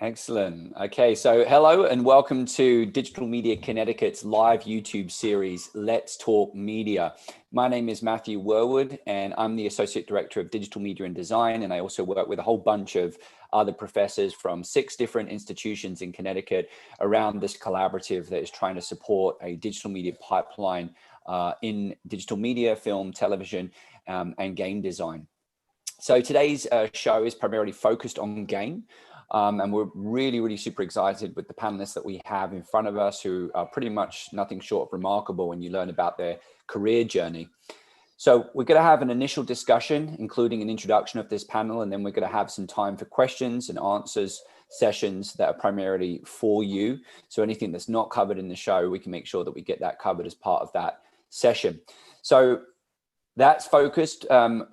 Excellent. Okay, so hello and welcome to Digital Media Connecticut's live YouTube series, Let's Talk Media. My name is Matthew Worwood and I'm the Associate Director of Digital Media and Design, and I also work with a whole bunch of other professors from 6 different institutions in Connecticut around this collaborative that is trying to support a digital media pipeline in digital media, film, television, and game design. So today's show is primarily focused on game. And we're really super excited with the panelists that we have in front of us, who are pretty much nothing short of remarkable when you learn about their career journey. So we're going to have an initial discussion, including an introduction of this panel, and then we're going to have some time for questions and answers sessions that are primarily for you. So anything that's not covered in the show, we can make sure that we get that covered as part of that session. So that's focused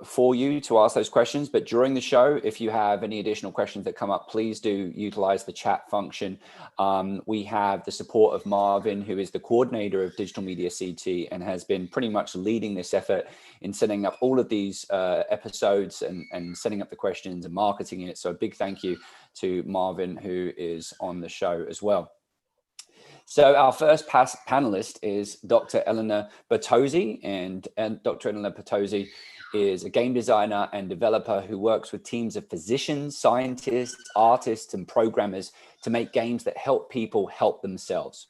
for you to ask those questions, but during the show, if you have any additional questions that come up, please do utilize the chat function. We have the support of Marvin, who is the coordinator of Digital Media CT and has been pretty much leading this effort in setting up all of these episodes and setting up the questions and marketing it. So a big thank you to Marvin, who is on the show as well. So our first panelist is Dr. Elena Bertozzi, and Dr. Elena Bertozzi is a game designer and developer who works with teams of physicians, scientists, artists, and programmers to make games that help people help themselves.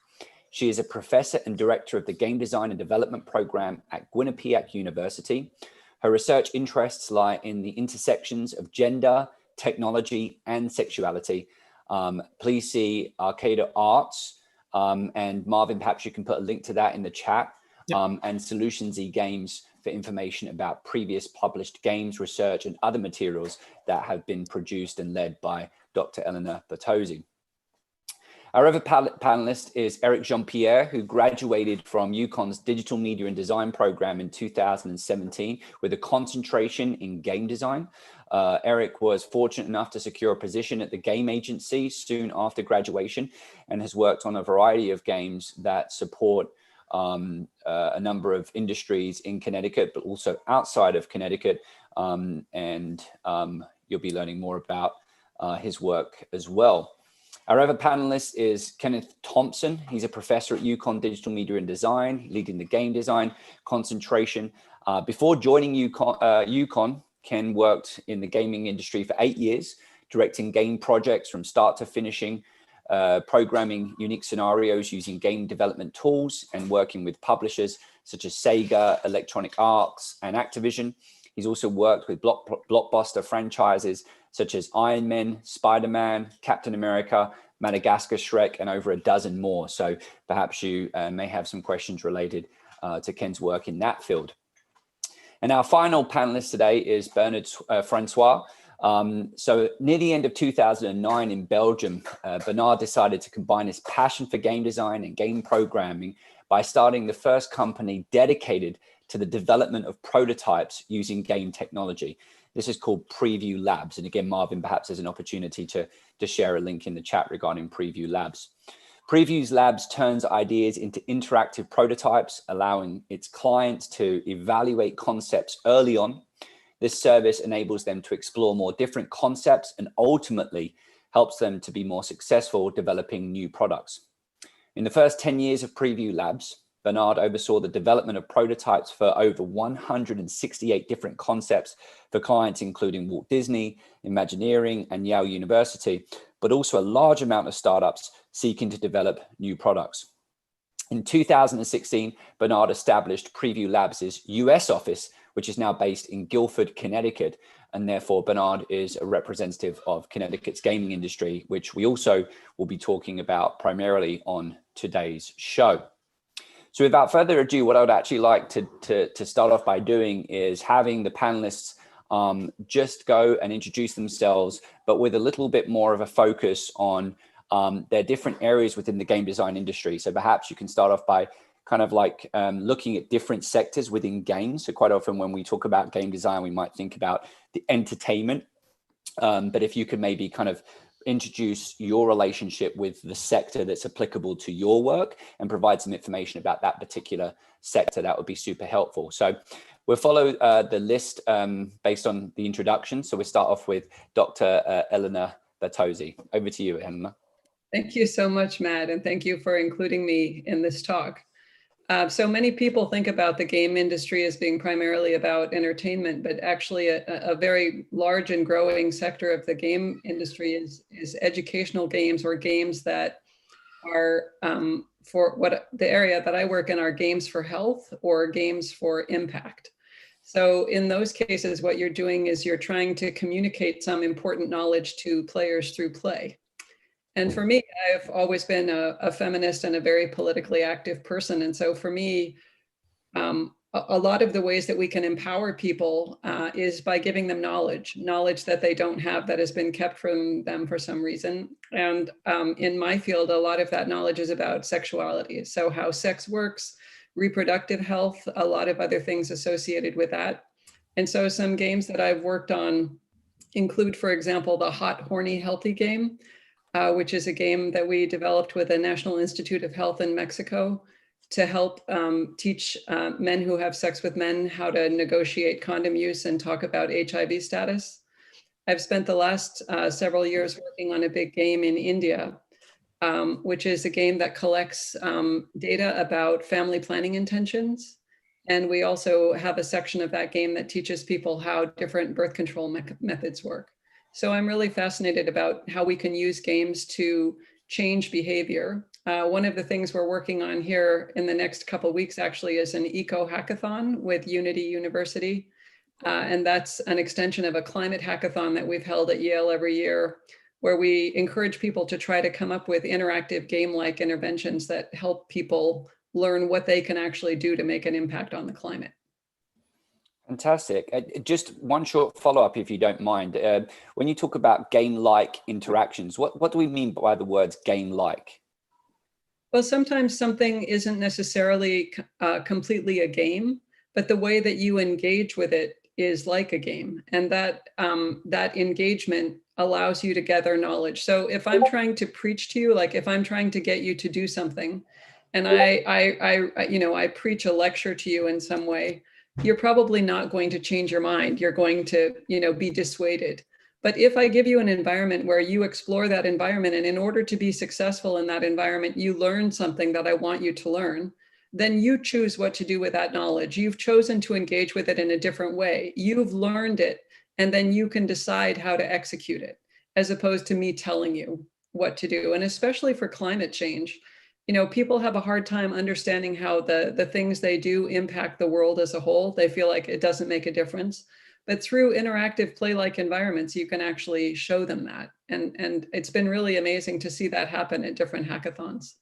She is a professor and director of the Game Design and Development Program at Quinnipiac University. Her research interests lie in the intersections of gender, technology, and sexuality. Please see Arcada Arts. And Marvin, perhaps you can put a link to that in the chat. Yep. And Solutions eGames for information about previous published games, research, and other materials that have been produced and led by Dr. Elena Bertozzi. Our other panelist is Pierre, who graduated from UConn's Digital Media and Design program in 2017 with a concentration in game design. Eric was fortunate enough to secure a position at the game agency soon after graduation and has worked on a variety of games that support a number of industries in Connecticut, but also outside of Connecticut. And you'll be learning more about his work as well. Our other panelist is Kenneth Thompson. He's a professor at UConn Digital Media and Design, leading the game design concentration. Before joining UConn, Ken worked in the gaming industry for 8 years, directing game projects from start to finishing, programming unique scenarios using game development tools, and working with publishers such as Sega, Electronic Arts, and Activision. He's also worked with blockbuster franchises such as Iron Man, Spider-Man, Captain America, Madagascar, Shrek, and over a dozen more. So perhaps you may have some questions related to Ken's work in that field. And our final panelist today is Francois. So near the end of 2009 in Belgium, Bernard decided to combine his passion for game design and game programming by starting the first company dedicated to the development of prototypes using game technology. This is called Preview Labs. And again, Marvin perhaps has an opportunity to share a link in the chat regarding Preview Labs. Previews Labs turns ideas into interactive prototypes, allowing its clients to evaluate concepts early on. This service enables them to explore more different concepts and ultimately helps them to be more successful developing new products. In the first 10 years of Preview Labs, Bernard oversaw the development of prototypes for over 168 different concepts for clients, including Walt Disney, Imagineering, and Yale University, but also a large amount of startups seeking to develop new products. In 2016, Bernard established Preview Labs' US office, which is now based in Guilford, Connecticut. And therefore, Bernard is a representative of Connecticut's gaming industry, which we also will be talking about primarily on today's show. So without further ado, what I would actually like to start off by doing is having the panelists just go and introduce themselves, but with a little bit more of a focus on their different areas within the game design industry. So perhaps you can start off by kind of like looking at different sectors within games. So quite often when we talk about game design, we might think about the entertainment. But if you could maybe kind of introduce your relationship with the sector that's applicable to your work and provide some information about that particular sector, that would be super helpful. So we'll follow the list based on the introduction. So we'll start off with Dr. Elena Bertozzi. Over to you, Elena. Thank you so much, Matt, and thank you for including me in this talk. So many people think about the game industry as being primarily about entertainment, but actually a very large and growing sector of the game industry is educational games, or games that are for what the area that I work in are games for health or games for impact. So in those cases, what you're doing is you're trying to communicate some important knowledge to players through play. And for me, I've always been a feminist and a very politically active person. And so for me, a lot of the ways that we can empower people is by giving them knowledge that they don't have, that has been kept from them for some reason. And in my field, a lot of that knowledge is about sexuality. So how sex works, reproductive health, a lot of other things associated with that. And so some games that I've worked on include, for example, the Hot, Horny, Healthy game, which is a game that we developed with the National Institute of Health in Mexico to help teach men who have sex with men how to negotiate condom use and talk about HIV status. I've spent the last several years working on a big game in India, which is a game that collects data about family planning intentions. And we also have a section of that game that teaches people how different birth control methods work. So I'm really fascinated about how we can use games to change behavior. One of the things we're working on here in the next couple of weeks actually is an eco hackathon with Unity University. And that's an extension of a climate hackathon that we've held at Yale every year, where we encourage people to try to come up with interactive game-like interventions that help people learn what they can actually do to make an impact on the climate. Fantastic. Just one short follow-up, if you don't mind. When you talk about game-like interactions, what do we mean by the words game-like? Well, sometimes something isn't necessarily completely a game, but the way that you engage with it is like a game. And that engagement allows you to gather knowledge. So if I'm trying to preach to you, like if I'm trying to get you to do something, and I preach a lecture to you in some way, you're probably not going to change your mind. You're going to, be dissuaded. But if I give you an environment where you explore that environment, and in order to be successful in that environment, you learn something that I want you to learn, then you choose what to do with that knowledge. You've chosen to engage with it in a different way. You've learned it, and then you can decide how to execute it, as opposed to me telling you what to do. And especially for climate change, people have a hard time understanding how the things they do impact the world as a whole. They feel like it doesn't make a difference. But through interactive play-like environments, you can actually show them that. And it's been really amazing to see that happen at different hackathons.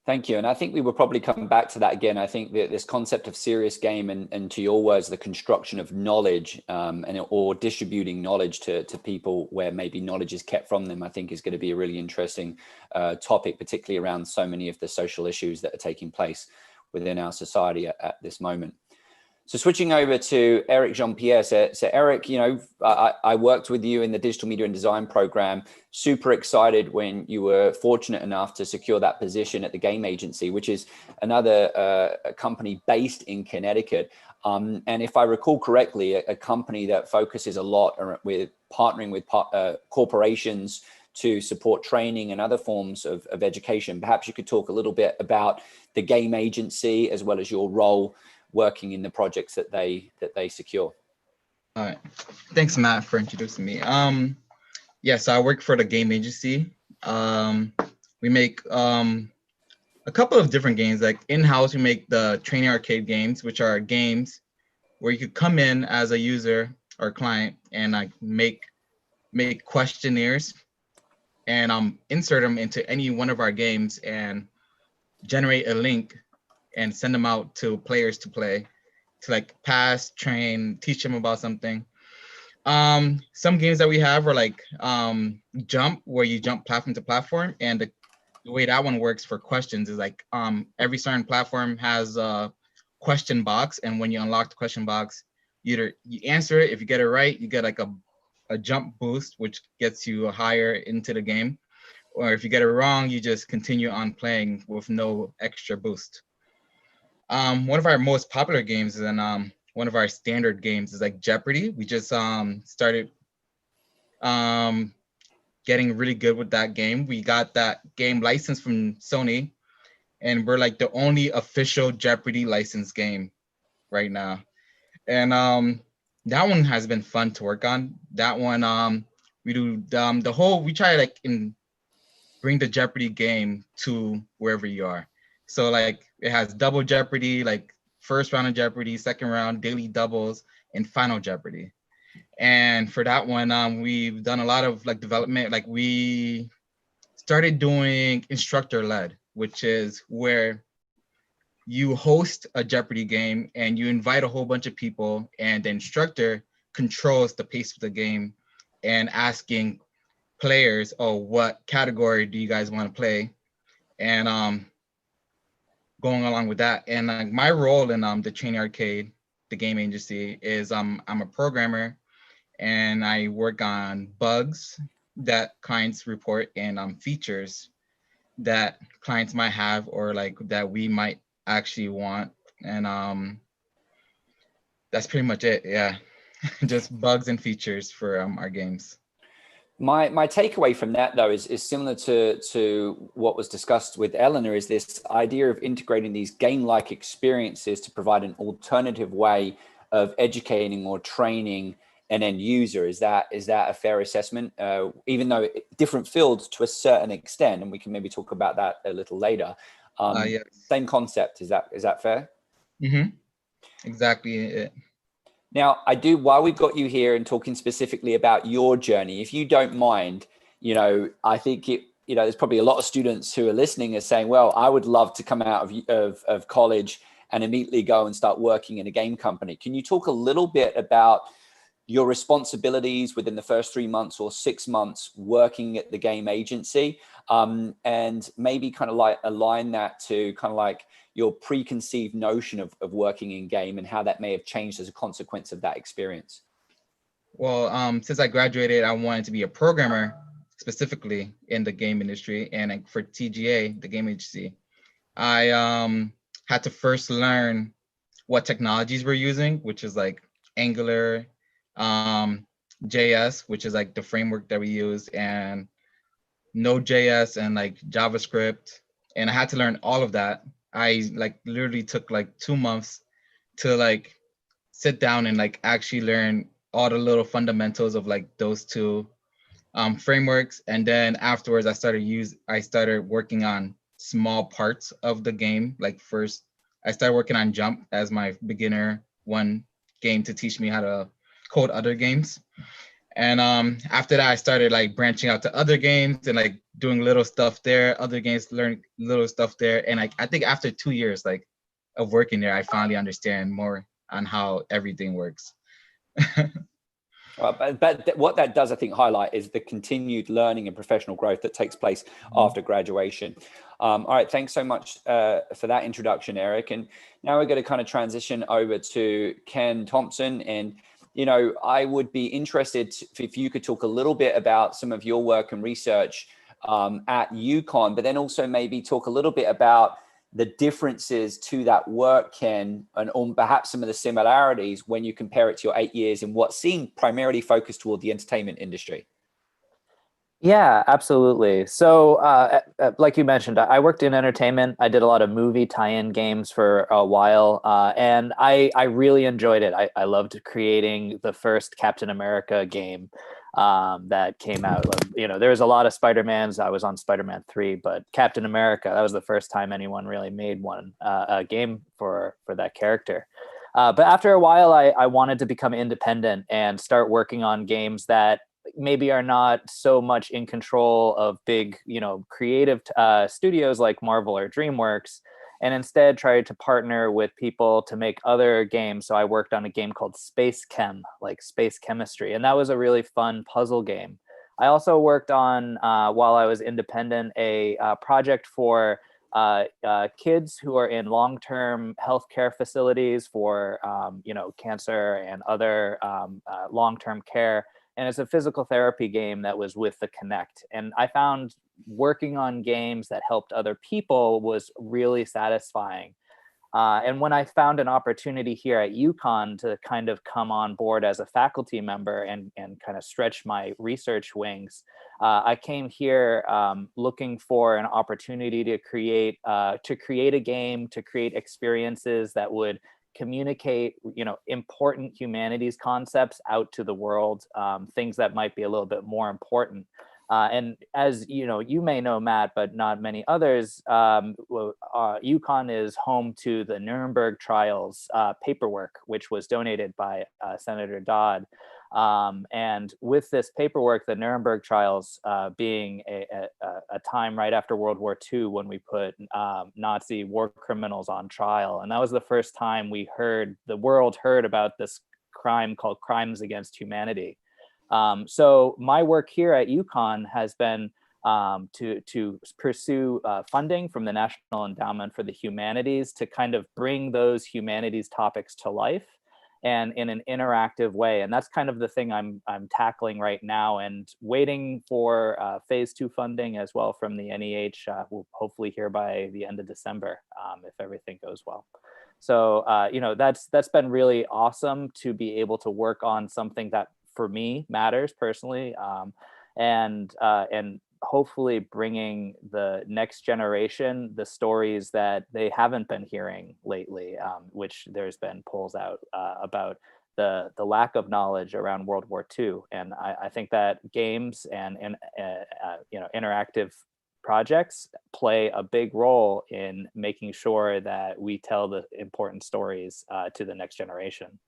Thank you. And I think we will probably come back to that again. I think that this concept of serious game and to your words, the construction of knowledge or distributing knowledge to people where maybe knowledge is kept from them, I think is going to be a really interesting topic, particularly around so many of the social issues that are taking place within our society at this moment. So switching over to Eric Jean-Pierre. So Eric, I worked with you in the digital media and design program. Super excited when you were fortunate enough to secure that position at the game agency, which is another company based in Connecticut. And if I recall correctly, a company that focuses a lot with partnering with corporations to support training and other forms of education. Perhaps you could talk a little bit about the game agency as well as your role working in the projects that they secure. All right. Thanks, Matt, for introducing me. So I work for the game agency. We make a couple of different games. Like in-house, we make the training arcade games, which are games where you could come in as a user or client and like make questionnaires and insert them into any one of our games and generate a link and send them out to players to play, to like pass, train, teach them about something. Some games that we have are like Jump, where you jump platform to platform. And the way that one works for questions is like every certain platform has a question box. And when you unlock the question box, you answer it. If you get it right, you get like a jump boost, which gets you higher into the game. Or if you get it wrong, you just continue on playing with no extra boost. One of our most popular games and one of our standard games is like Jeopardy. We just started getting really good with that game. We got that game licensed from Sony, and we're like the only official Jeopardy licensed game right now. And that one has been fun to work on. That one, we do we try like bring the Jeopardy game to wherever you are. So like it has double Jeopardy, like first round of Jeopardy, second round, daily doubles, and final Jeopardy. And for that one, we've done a lot of like development. Like we started doing instructor led, which is where you host a Jeopardy game and you invite a whole bunch of people, and the instructor controls the pace of the game and asking players, oh, what category do you guys want to play? And going along with that. And my role in the Cheney Arcade, the game agency, is I'm a programmer, and I work on bugs that clients report and features that clients might have or like that we might actually want. And that's pretty much it. Yeah. Just bugs and features for our games. My takeaway from that, though, is similar to what was discussed with Elena, is this idea of integrating these game-like experiences to provide an alternative way of educating or training an end user. Is that a fair assessment? Even though different fields to a certain extent, and we can maybe talk about that a little later. Yes. Same concept. Is that fair? Mm-hmm. Exactly it. Now, while we've got you here and talking specifically about your journey, if you don't mind, I think there's probably a lot of students who are listening are saying, well, I would love to come out of college and immediately go and start working in a game company. Can you talk a little bit about your responsibilities within the first 3 months or 6 months working at the game agency, and maybe kind of like align that to kind of like your preconceived notion of working in game and how that may have changed as a consequence of that experience? Well, since I graduated, I wanted to be a programmer specifically in the game industry, and for TGA, the game agency, I had to first learn what technologies we're using, which is like Angular, JS, which is like the framework that we use, and Node.js and like JavaScript. And I had to learn all of that. I like literally took like 2 months to like sit down and like actually learn all the little fundamentals of like those two frameworks. And then afterwards, I started working on small parts of the game. Like first, I started working on Jump as my beginner one game to teach me how to code other games. And after that, I started like branching out to other games and like doing little stuff there, other games, learn little stuff there. And I think after 2 years like of working there, I finally understand more on how everything works. But what that does, I think, highlight is the continued learning and professional growth that takes place after graduation. All right, thanks so much for that introduction, Eric. And now we're going to kind of transition over to Ken Thompson. And I would be interested if you could talk a little bit about some of your work and research at UConn, but then also maybe talk a little bit about the differences to that work, Ken, and on perhaps some of the similarities when you compare it to your 8 years in what seemed primarily focused toward the entertainment industry. Yeah, absolutely. So like you mentioned, I worked in entertainment. I did a lot of movie tie-in games for a while, and I really enjoyed it. I loved creating the first Captain America game that came out. There was a lot of Spider-Mans. I was on Spider-Man 3, but Captain America, that was the first time anyone really made a game for that character. But after a while, I wanted to become independent and start working on games that maybe are not so much in control of big, creative studios like Marvel or DreamWorks, and instead tried to partner with people to make other games. So I worked on a game called Space Chem, like space chemistry, and that was a really fun puzzle game. I also worked on, while I was independent, a project for kids who are in long-term healthcare facilities for, cancer and other long-term care. And it's a physical therapy game that was with the Connect. And I found working on games that helped other people was really satisfying. And when I found an opportunity here at UConn to kind of come on board as a faculty member and kind of stretch my research wings, I came here looking for an opportunity to create a game, to create experiences that would communicate, important humanities concepts out to the world, things that might be a little bit more important. And as you may know, Matt, but not many others, UConn is home to the Nuremberg trials paperwork, which was donated by Senator Dodd. And with this paperwork, the Nuremberg trials being a time right after World War II when we put Nazi war criminals on trial. And that was the first time the world heard about this crime called crimes against humanity. So my work here at UConn has been to pursue funding from the National Endowment for the Humanities to kind of bring those humanities topics to life and in an interactive way. And that's kind of the thing I'm tackling right now, and waiting for phase 2 funding as well from the NEH. We'll hopefully hear by the end of December if everything goes well. So, that's been really awesome to be able to work on something that for me matters personally, and hopefully bringing the next generation the stories that they haven't been hearing lately, which there's been polls out about the lack of knowledge around World War II. And I think that games and interactive projects play a big role in making sure that we tell the important stories to the next generation.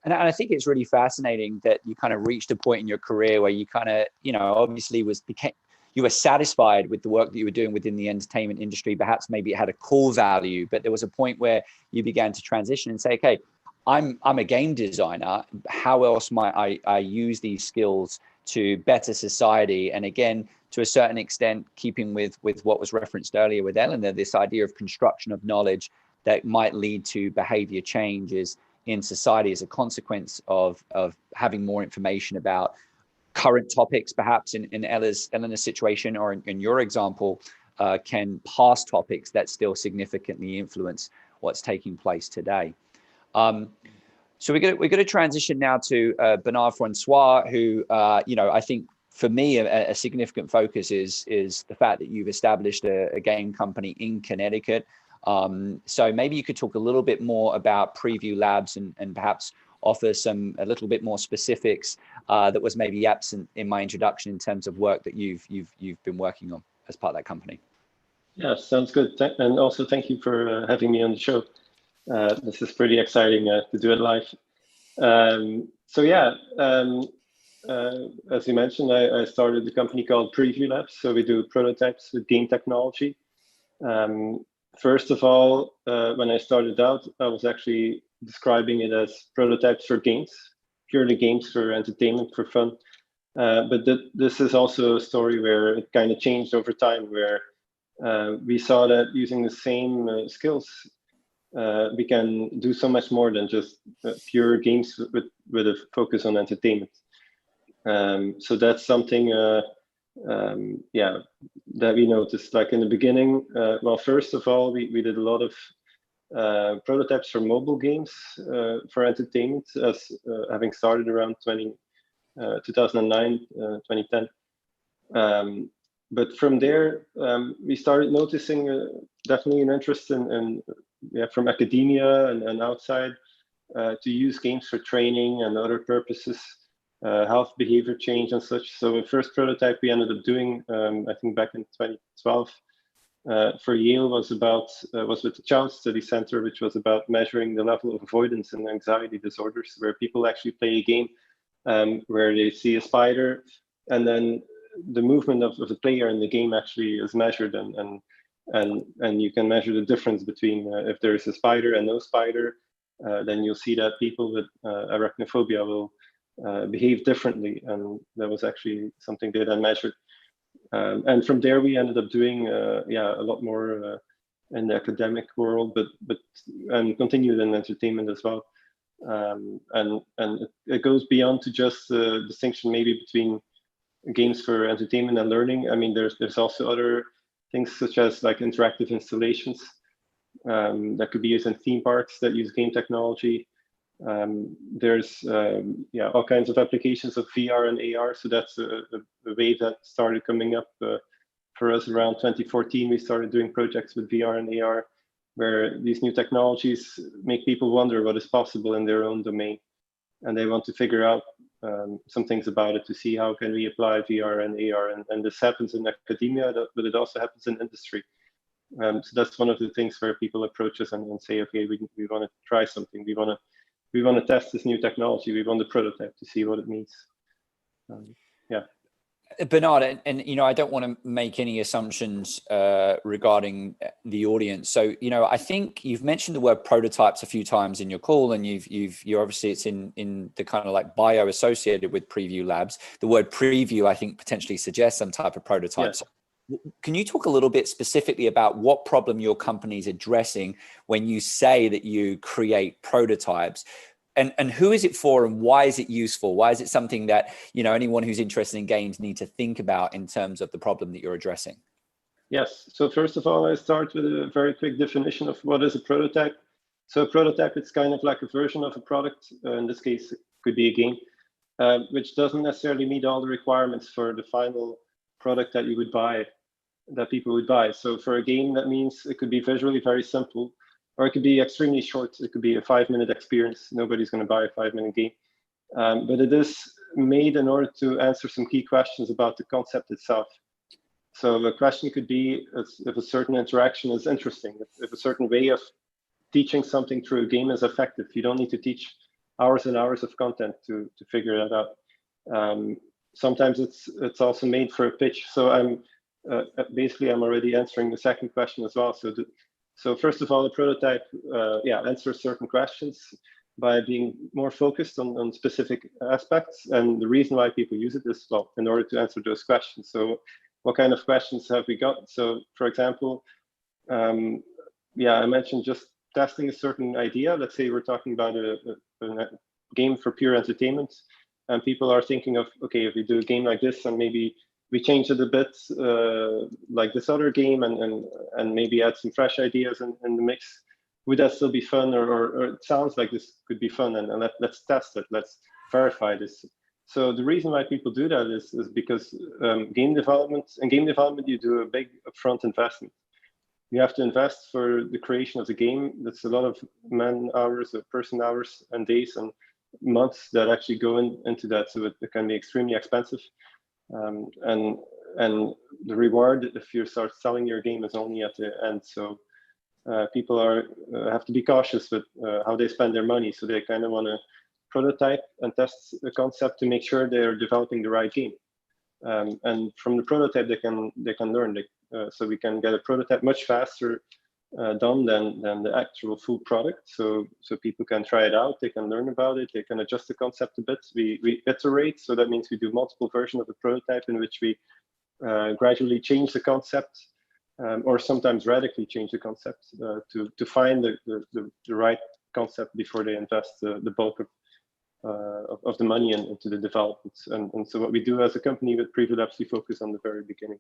And I think it's really fascinating that you kind of reached a point in your career where you kind of, obviously you were satisfied with the work that you were doing within the entertainment industry. Perhaps maybe it had a core value, but there was a point where you began to transition and say, okay, I'm a game designer. How else might I use these skills to better society? And again, to a certain extent, keeping with what was referenced earlier with Elena, this idea of construction of knowledge that might lead to behavior changes in society as a consequence of having more information about current topics, perhaps in Elena's situation, or in your example, can past topics that still significantly influence what's taking place today. So we're going to transition now to Bernard Francois, who I think for me a significant focus is the fact that you've established a game company in Connecticut. So maybe you could talk a little bit more about Preview Labs and perhaps offer a little bit more specifics that was maybe absent in my introduction in terms of work that you've been working on as part of that company. Yeah, sounds good. And also thank you for having me on the show. This is pretty exciting to do it live. As you mentioned, I started a company called Preview Labs. So we do prototypes with game technology. First of all, when I started out, I was actually describing it as prototypes for games, purely games for entertainment, for fun. But this is also a story where it kind of changed over time, where we saw that using the same skills, we can do so much more than just pure games with a focus on entertainment. So that's something that we noticed. Like in the beginning, well, first of all, we did a lot of prototypes for mobile games for entertainment, as having started around 2009, 2010. But from there, we started noticing definitely an interest from academia and outside to use games for training and other purposes, health behavior change and such. So the first prototype we ended up doing, I think back in 2012, for Yale was with the Child Study Center, which was about measuring the level of avoidance and anxiety disorders, where people actually play a game where they see a spider, and then the movement of the player in the game actually is measured, and you can measure the difference between if there is a spider and no spider, then you'll see that people with arachnophobia will behave differently, and that was actually something they then measured. And from there, we ended up doing a lot more in the academic world, but continued in entertainment as well. And it goes beyond to just the distinction maybe between games for entertainment and learning. I mean, there's also other things such as like interactive installations, that could be used in theme parks that use game technology. There's all kinds of applications of VR and AR. So that's a wave that started coming up for us around 2014. We started doing projects with VR and AR, where these new technologies make people wonder what is possible in their own domain, and they want to figure out some things about it to see how can we apply VR and AR. And this happens in academia, but it also happens in industry. So that's one of the things where people approach us and say, okay, we want to try something. We want to test this new technology. We want the prototype to see what it means. Bernard, and I don't want to make any assumptions regarding the audience. So I think you've mentioned the word prototypes a few times in your call, and you're obviously it's in the kind of like bio associated with preview labs. The word preview, I think, potentially suggests some type of prototype. Yes. Can you talk a little bit specifically about what problem your company is addressing when you say that you create prototypes? And who is it for, and why is it useful? Why is it something that anyone who's interested in games need to think about in terms of the problem that you're addressing? Yes. So first of all, I start with a very quick definition of what is a prototype. So a prototype, it's kind of like a version of a product. In this case, it could be a game, which doesn't necessarily meet all the requirements for the final product that you would buy, that people would buy. So for a game, that means it could be visually very simple, or it could be extremely short. It could be a 5-minute experience. Nobody's going to buy a 5-minute game. But it is made in order to answer some key questions about the concept itself. So the question could be if a certain interaction is interesting, if a certain way of teaching something through a game is effective. You don't need to teach hours and hours of content to figure that out. Sometimes it's also made for a pitch. So I'm already answering the second question as well. So first of all, the prototype answers certain questions by being more focused on specific aspects. And the reason why people use it is, well, in order to answer those questions. So what kind of questions have we got? So for example, I mentioned just testing a certain idea. Let's say we're talking about a game for pure entertainment, and people are thinking of, okay, if we do a game like this and maybe we change it a bit like this other game and maybe add some fresh ideas in the mix, would that still be fun? Or it sounds like this could be fun, and let's test it, let's verify this. So the reason why people do that is because game development, you do a big upfront investment. You have to invest for the creation of the game. That's a lot of man hours, person hours, and days and months that actually go into that. So it can be extremely expensive. And the reward, if you start selling your game, is only at the end. So people have to be cautious with how they spend their money. So they kind of want to prototype and test the concept to make sure they're developing the right game. And from the prototype, they can learn. So we can get a prototype much faster done than the actual full product. So people can try it out, they can learn about it, they can adjust the concept a bit. We iterate, so that means we do multiple versions of the prototype in which we gradually change the concept, or sometimes radically change the concept to find the right concept before they invest the bulk of the money into the development. And so what we do as a company with Preview Labs, we focus on the very beginning.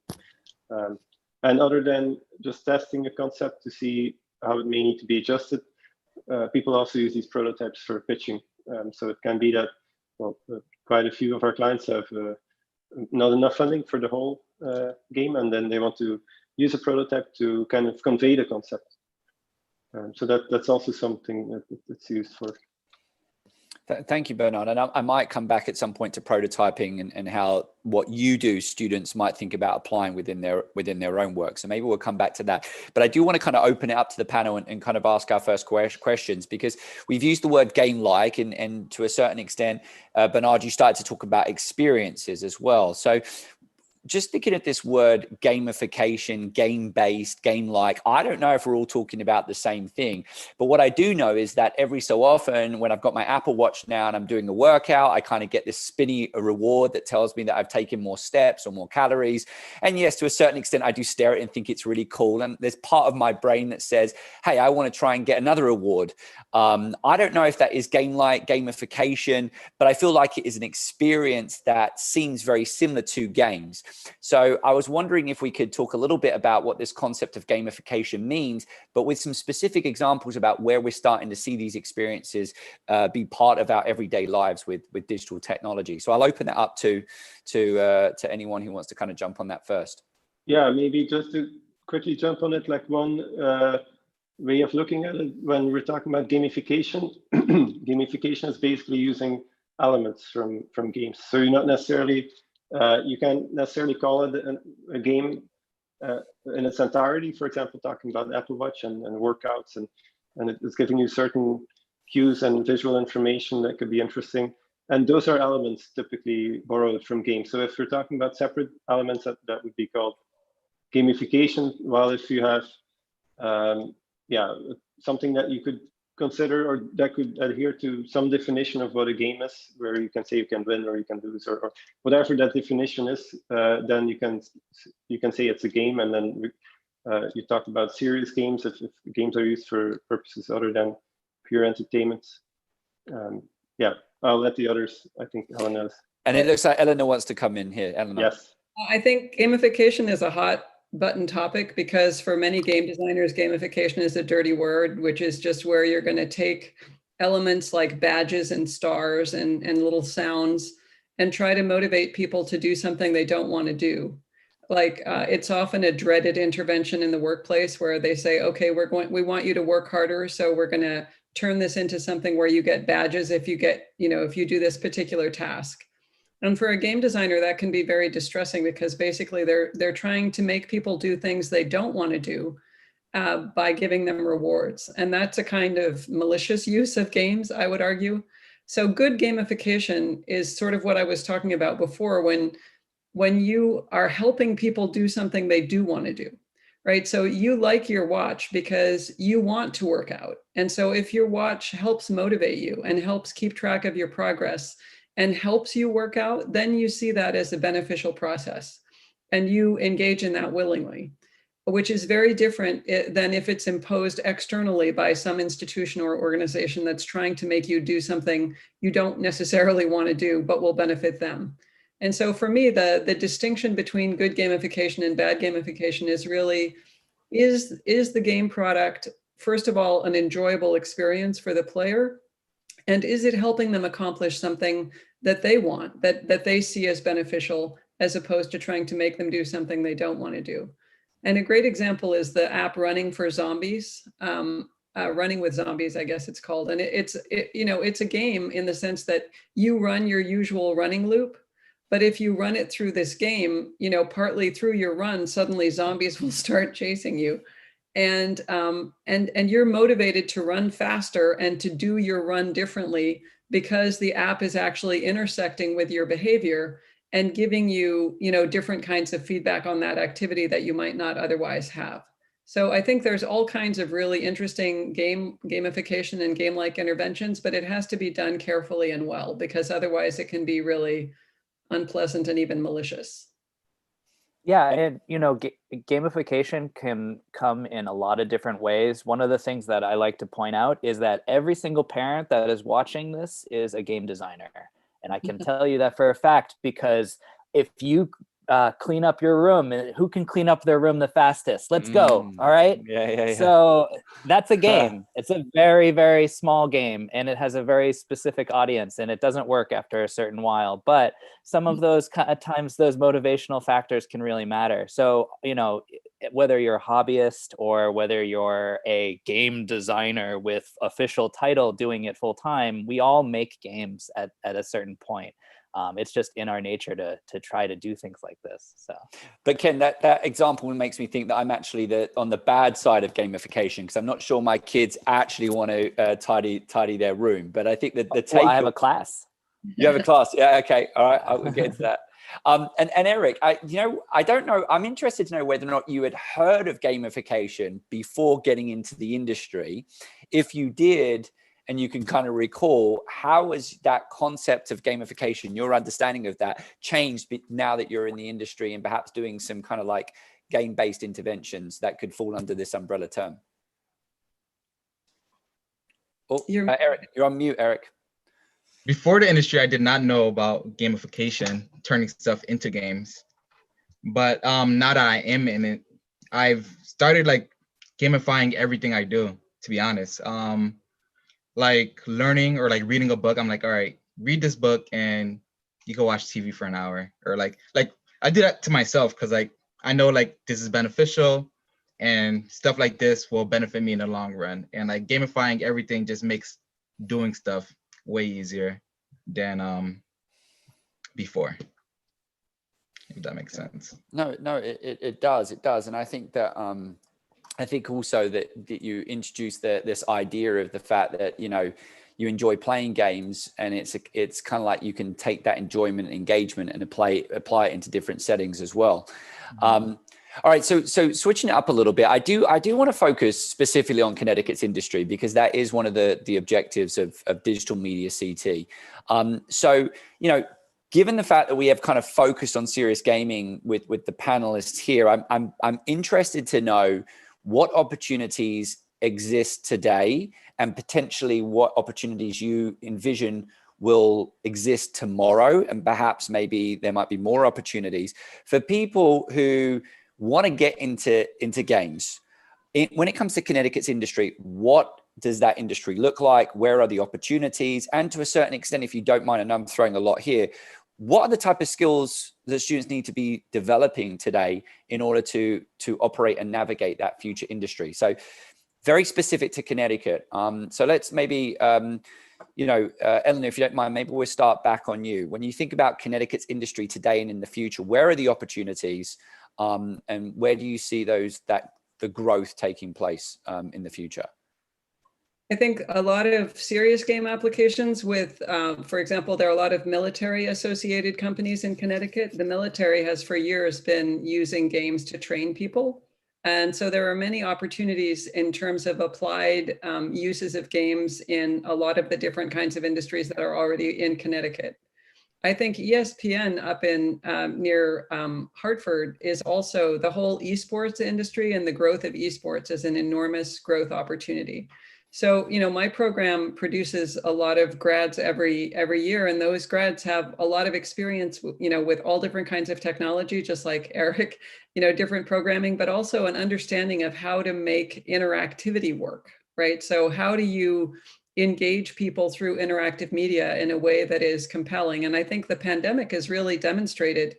And other than just testing a concept to see how it may need to be adjusted, people also use these prototypes for pitching. So it can be that, well, quite a few of our clients have not enough funding for the whole game, and then they want to use a prototype to kind of convey the concept. So that's also something that it's used for. Thank you, Bernard. And I might come back at some point to prototyping and how what you do, students might think about applying within their own work. So maybe we'll come back to that. But I do want to kind of open it up to the panel and kind of ask our first questions, because we've used the word game-like, and to a certain extent, Bernard, you started to talk about experiences as well. So just thinking of this word gamification, game-based, game-like, I don't know if we're all talking about the same thing. But what I do know is that every so often when I've got my Apple Watch now and I'm doing a workout, I kind of get this spinny reward that tells me that I've taken more steps or more calories. And yes, to a certain extent, I do stare at it and think it's really cool. And there's part of my brain that says, hey, I want to try and get another reward. I don't know if that is game-like, gamification, but I feel like it is an experience that seems very similar to games. So I was wondering if we could talk a little bit about what this concept of gamification means, but with some specific examples about where we're starting to see these experiences be part of our everyday lives with digital technology. So I'll open that up to anyone who wants to kind of jump on that first. Yeah, maybe just to quickly jump on it, like one way of looking at it when we're talking about gamification. Gamification is basically using elements from games. So you're not necessarily, you can't necessarily call it a game in its entirety. For example, talking about Apple Watch and workouts, and it's giving you certain cues and visual information that could be interesting. And those are elements typically borrowed from games. So if we're talking about separate elements, that would be called gamification. While if you have something that you could consider or that could adhere to some definition of what a game is, where you can say you can win or you can lose or whatever that definition is, then you can say it's a game. And then you talked about serious games if games are used for purposes other than pure entertainment. Yeah, I'll let the others. I think Elena knows. And it looks like Elena wants to come in here. Elena. Yes. I think gamification is a hot button topic because for many game designers, gamification is a dirty word, which is just where you're going to take elements like badges and stars and little sounds and try to motivate people to do something they don't want to do. Like it's often a dreaded intervention in the workplace where they say, okay, we want you to work harder. So we're going to turn this into something where you get badges if you do this particular task. And for a game designer, that can be very distressing because basically they're trying to make people do things they don't want to do by giving them rewards. And that's a kind of malicious use of games, I would argue. So good gamification is sort of what I was talking about before when you are helping people do something they do want to do, right? So you like your watch because you want to work out. And so if your watch helps motivate you and helps keep track of your progress, and helps you work out, then you see that as a beneficial process and you engage in that willingly, which is very different than if it's imposed externally by some institution or organization that's trying to make you do something you don't necessarily want to do, but will benefit them. And so for me, the distinction between good gamification and bad gamification is really, is the game product, first of all, an enjoyable experience for the player? And is it helping them accomplish something that they want, that they see as beneficial, as opposed to trying to make them do something they don't want to do? And a great example is the app Running for Zombies, Running with Zombies, I guess it's called. And it's a game in the sense that you run your usual running loop, but if you run it through this game, partly through your run, suddenly zombies will start chasing you. And you're motivated to run faster and to do your run differently because the app is actually intersecting with your behavior and giving you, different kinds of feedback on that activity that you might not otherwise have. So I think there's all kinds of really interesting gamification and game-like interventions, but it has to be done carefully and well, because otherwise it can be really unpleasant and even malicious. Yeah, and gamification can come in a lot of different ways. One of the things that I like to point out is that every single parent that is watching this is a game designer. And I can tell you that for a fact, because if you clean up your room, who can clean up their room the fastest? Let's go. All right. Yeah. So that's a game. It's a very, very small game, and it has a very specific audience, and it doesn't work after a certain while. But some of those times, those motivational factors can really matter. So, whether you're a hobbyist or whether you're a game designer with official title doing it full time, we all make games at a certain point. It's just in our nature to try to do things like this. So, but Ken, that example makes me think that I'm actually on the bad side of gamification, because I'm not sure my kids actually want to tidy their room. But I think that the take. I have a class. You have a class, yeah. Okay, all right. I will get into that. And Eric, I don't know. I'm interested to know whether or not you had heard of gamification before getting into the industry. If you did, and you can kind of recall, how has that concept of gamification, your understanding of that, changed now that you're in the industry and perhaps doing some kind of like game-based interventions that could fall under this umbrella term? Oh, Eric, you're on mute, Eric. Before the industry, I did not know about gamification, turning stuff into games. But now that I am in it, I've started like gamifying everything I do, to be honest. Like learning or like reading a book, I'm like, all right, read this book and you can watch TV for an hour. Or like I do that to myself because like I know like this is beneficial and stuff like this will benefit me in the long run. And like gamifying everything just makes doing stuff way easier than before, if that makes sense. No, it does. It does. And I think that I think also that you introduced this idea of the fact that, you know, you enjoy playing games, and it's kind of like you can take that enjoyment and engagement and apply it into different settings as well. All right, so switching it up a little bit, I do want to focus specifically on Connecticut's industry, because that is one of the objectives of Digital Media CT. So, you know, given the fact that we have kind of focused on serious gaming with the panelists here, I'm interested to know what opportunities exist today and potentially what opportunities you envision will exist tomorrow. And perhaps maybe there might be more opportunities for people who want to get into games. When it comes to Connecticut's industry, what does that industry look like? Where are the opportunities? And to a certain extent, if you don't mind, and I'm throwing a lot here, what are the type of skills that students need to be developing today in order to operate and navigate that future industry? So very specific to Connecticut. So let's maybe, you know, Elena, if you don't mind, maybe we'll start back on you. When you think about Connecticut's industry today and in the future, where are the opportunities, and where do you see the growth taking place in the future? I think a lot of serious game applications with, for example, there are a lot of military associated companies in Connecticut. The military has for years been using games to train people. And so there are many opportunities in terms of applied uses of games in a lot of the different kinds of industries that are already in Connecticut. I think ESPN up in near Hartford is also, the whole esports industry and the growth of esports is an enormous growth opportunity. So, you know, my program produces a lot of grads every year, and those grads have a lot of experience, you know, with all different kinds of technology, just like Eric, you know, different programming, but also an understanding of how to make interactivity work, right? So how do you engage people through interactive media in a way that is compelling? And I think the pandemic has really demonstrated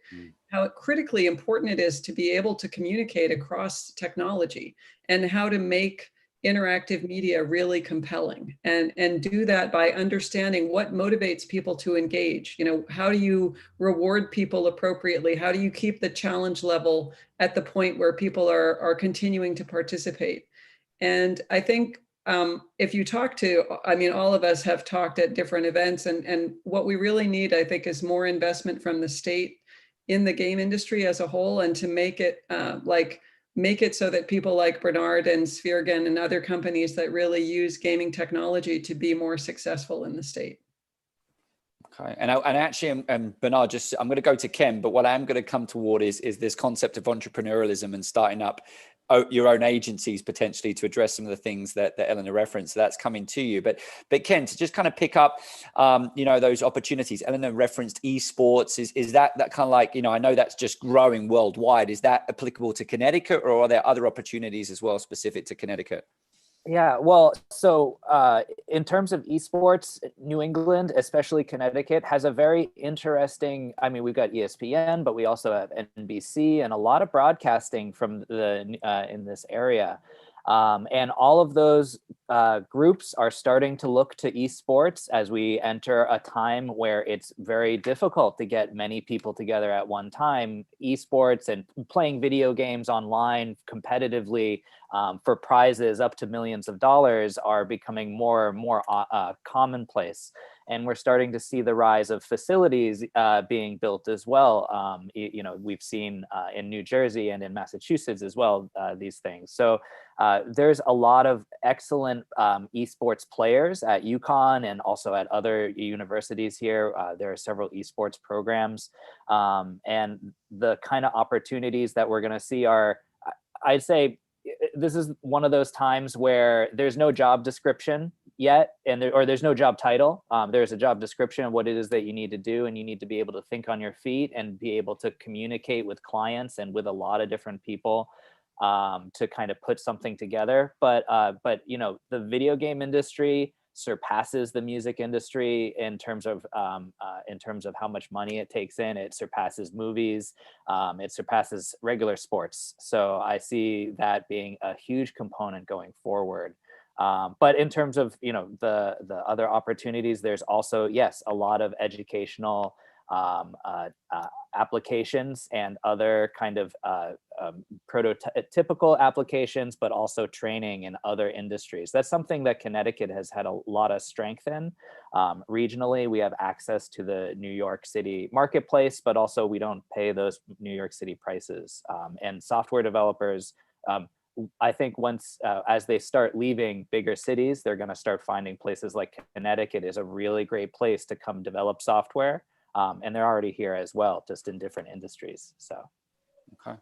how critically important it is to be able to communicate across technology and how to make interactive media really compelling, and do that by understanding what motivates people to engage. You know, how do you reward people appropriately? How do you keep the challenge level at the point where people are continuing to participate? And I think if you talk to, I mean, all of us have talked at different events, and what we really need, I think, is more investment from the state in the game industry as a whole, and to make it make it so that people like Bernard and Spheregan and other companies that really use gaming technology to be more successful in the state. Okay, and actually, Bernard, I'm going to go to Ken, but what I am going to come toward is this concept of entrepreneurialism and starting up your own agencies potentially to address some of the things that Elena referenced. So that's coming to you, but Ken, to just kind of pick up, you know, those opportunities. Elena referenced esports. Is that kind of like, you know, I know that's just growing worldwide. Is that applicable to Connecticut, or are there other opportunities as well specific to Connecticut? Yeah, well, so in terms of esports, New England, especially Connecticut, has a very interesting, I mean, we've got ESPN, but we also have NBC and a lot of broadcasting from in this area. And all of those groups are starting to look to esports as we enter a time where it's very difficult to get many people together at one time. Esports and playing video games online competitively for prizes up to millions of dollars are becoming more and more commonplace. And we're starting to see the rise of facilities being built as well. You know, we've seen in New Jersey and in Massachusetts as well, these things. So there's a lot of excellent esports players at UConn and also at other universities here. There are several esports programs. And the kind of opportunities that we're going to see are, I'd say, this is one of those times where there's no job description yet, and there's no job title. There's a job description of what it is that you need to do, and you need to be able to think on your feet and be able to communicate with clients and with a lot of different people to kind of put something together. But you know, the video game industry surpasses the music industry in terms of how much money it takes in. It surpasses movies. It surpasses regular sports. So I see that being a huge component going forward. But in terms of, you know, the other opportunities, there's also, yes, a lot of educational applications and other kind of prototypical applications, but also training in other industries. That's something that Connecticut has had a lot of strength in. Regionally, we have access to the New York City marketplace, but also we don't pay those New York City prices. And software developers, I think once, as they start leaving bigger cities, they're going to start finding places like Connecticut is a really great place to come develop software. And they're already here as well, just in different industries. So, okay.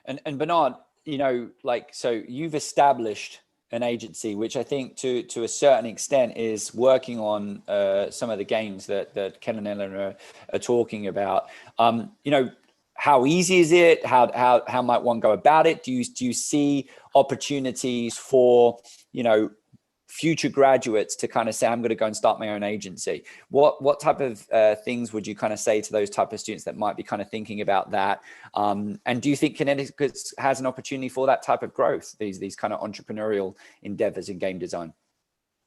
And Bernard, you know, like, so you've established an agency, which I think to a certain extent is working on some of the games that Ken and Elena are talking about. You know, how easy is it? How might one go about it? Do you see opportunities for, you know, future graduates to kind of say, I'm going to go and start my own agency? What type of things would you kind of say to those type of students that might be kind of thinking about that? And do you think Connecticut has an opportunity for that type of growth, these kind of entrepreneurial endeavors in game design?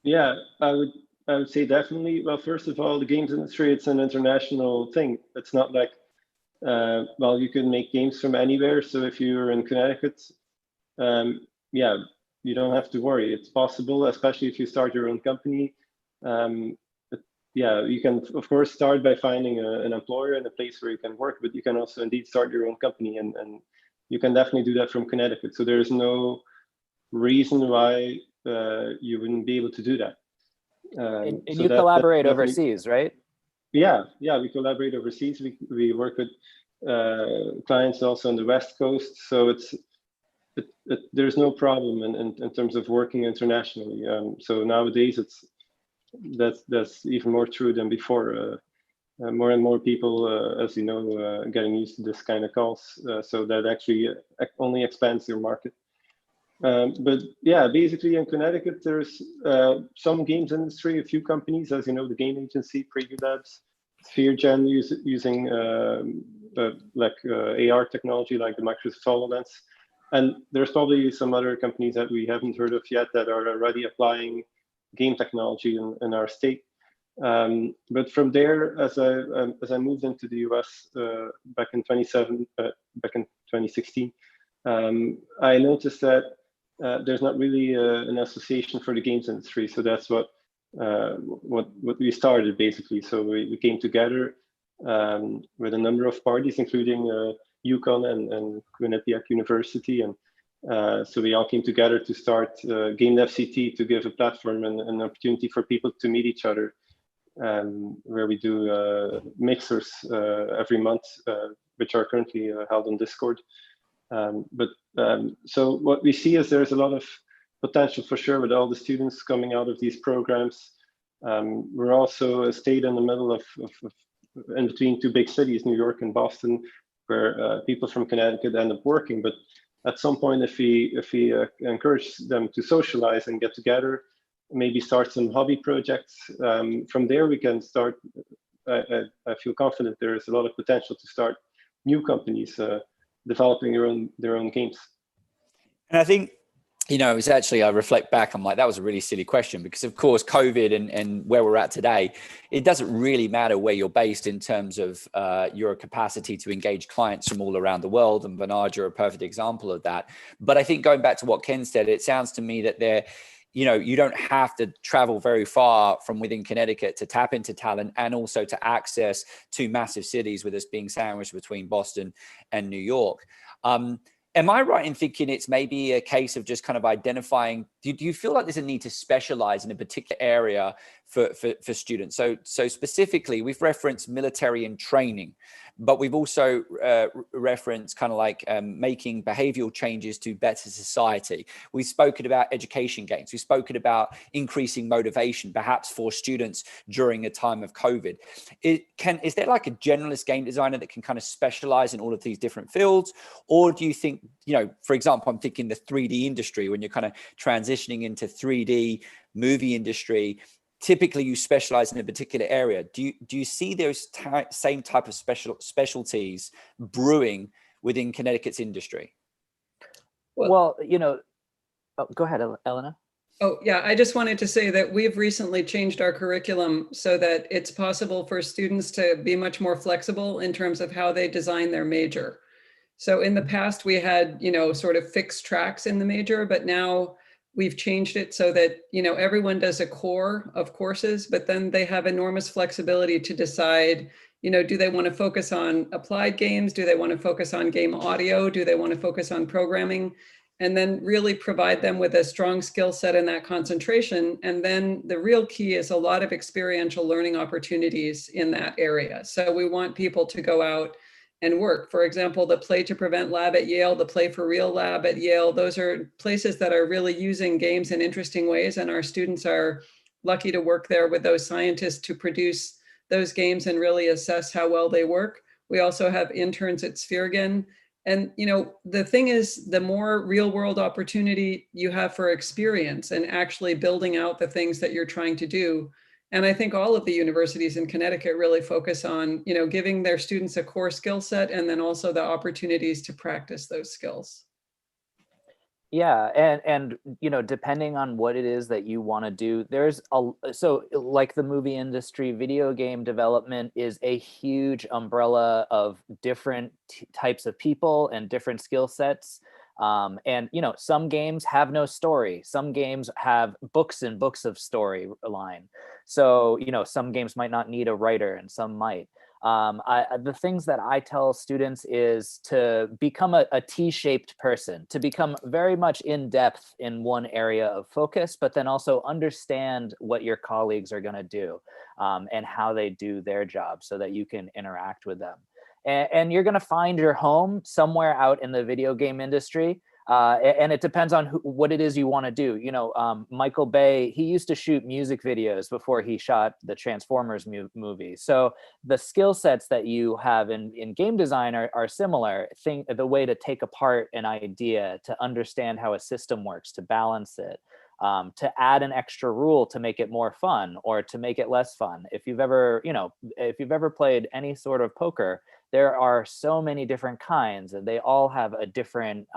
Yeah, I would say definitely. Well, first of all, the games industry, it's an international thing. It's not like, well, you can make games from anywhere. So if you're in Connecticut, yeah, you don't have to worry. It's possible, especially if you start your own company. Yeah, you can, of course, start by finding an employer and a place where you can work, but you can also indeed start your own company, and you can definitely do that from Connecticut. So there's no reason why you wouldn't be able to do that. and so you collaborate overseas, right? Yeah, we collaborate overseas. We work with clients also on the West Coast. So there's no problem in terms of working internationally. So nowadays that's even more true than before. More and more people, as you know, getting used to this kind of calls. So that actually only expands your market. But yeah, basically in Connecticut, there's some games industry, a few companies, as you know, the game agency, Preview Labs, SphereGen using AR technology like the Microsoft HoloLens. And there's probably some other companies that we haven't heard of yet that are already applying game technology in our state. But from there, as I moved into the US back in 2016, I noticed that there's not really an association for the games industry. So that's what we started basically. So we came together with a number of parties, including UConn and Quinnipiac University, and so we all came together to start Game Dev CT to give a platform and an opportunity for people to meet each other, where we do mixers every month, which are currently held on Discord. So what we see is there's a lot of potential for sure with all the students coming out of these programs. We're also a state in the middle of in between two big cities, New York and Boston, where people from Connecticut end up working. But at some point, if we encourage them to socialize and get together, maybe start some hobby projects, from there we can start. I feel confident there is a lot of potential to start new companies developing their own games. And I think, you know, it's actually, I reflect back, I'm like, that was a really silly question, because of course, COVID and where we're at today, it doesn't really matter where you're based in terms of your capacity to engage clients from all around the world. And Bernard, you're a perfect example of that. But I think going back to what Ken said, it sounds to me that you know, you don't have to travel very far from within Connecticut to tap into talent and also to access two massive cities with us being sandwiched between Boston and New York. Am I right in thinking it's maybe a case of just kind of identifying, do you feel like there's a need to specialize in a particular area for students? So specifically, we've referenced military and training. but we've also referenced kind of like making behavioral changes to better society. We've spoken about education gains. We've spoken about increasing motivation, perhaps for students during a time of COVID. Is there like a generalist game designer that can kind of specialize in all of these different fields? Or do you think, you know, for example, I'm thinking the 3D industry, when you're kind of transitioning into 3D movie industry, typically you specialize in a particular area. Do you see those same type of specialties brewing within Connecticut's industry? Well, you know, go ahead, Elena. Oh, yeah, I just wanted to say that we've recently changed our curriculum so that it's possible for students to be much more flexible in terms of how they design their major. So in the past, we had, you know, sort of fixed tracks in the major, but now we've changed it so that, you know, everyone does a core of courses, but then they have enormous flexibility to decide, you know, do they want to focus on applied games? Do they want to focus on game audio? Do they want to focus on programming? And then really provide them with a strong skill set in that concentration. And then the real key is a lot of experiential learning opportunities in that area. So we want people to go out and work. For example, the Play to Prevent lab at Yale, the Play for Real lab at Yale, those are places that are really using games in interesting ways. And our students are lucky to work there with those scientists to produce those games and really assess how well they work. We also have interns at Spheregan. And, you know, the thing is, the more real world opportunity you have for experience and actually building out the things that you're trying to do. And I think all of the universities in Connecticut really focus on, you know, giving their students a core skill set and then also the opportunities to practice those skills. Yeah, and you know, depending on what it is that you want to do, so like the movie industry, video game development is a huge umbrella of different types of people and different skill sets. And you know, some games have no story. Some games have books and books of storyline. So you know, some games might not need a writer, and some might. The things that I tell students is to become a T-shaped person, to become very much in depth in one area of focus, but then also understand what your colleagues are going to do and how they do their job so that you can interact with them. And you're going to find your home somewhere out in the video game industry. And it depends on what it is you want to do. You know, Michael Bay, he used to shoot music videos before he shot the Transformers movie. So the skill sets that you have in game design are similar. The way to take apart an idea, to understand how a system works, to balance it, to add an extra rule to make it more fun or to make it less fun. If you've ever played any sort of poker, there are so many different kinds, and they all have a different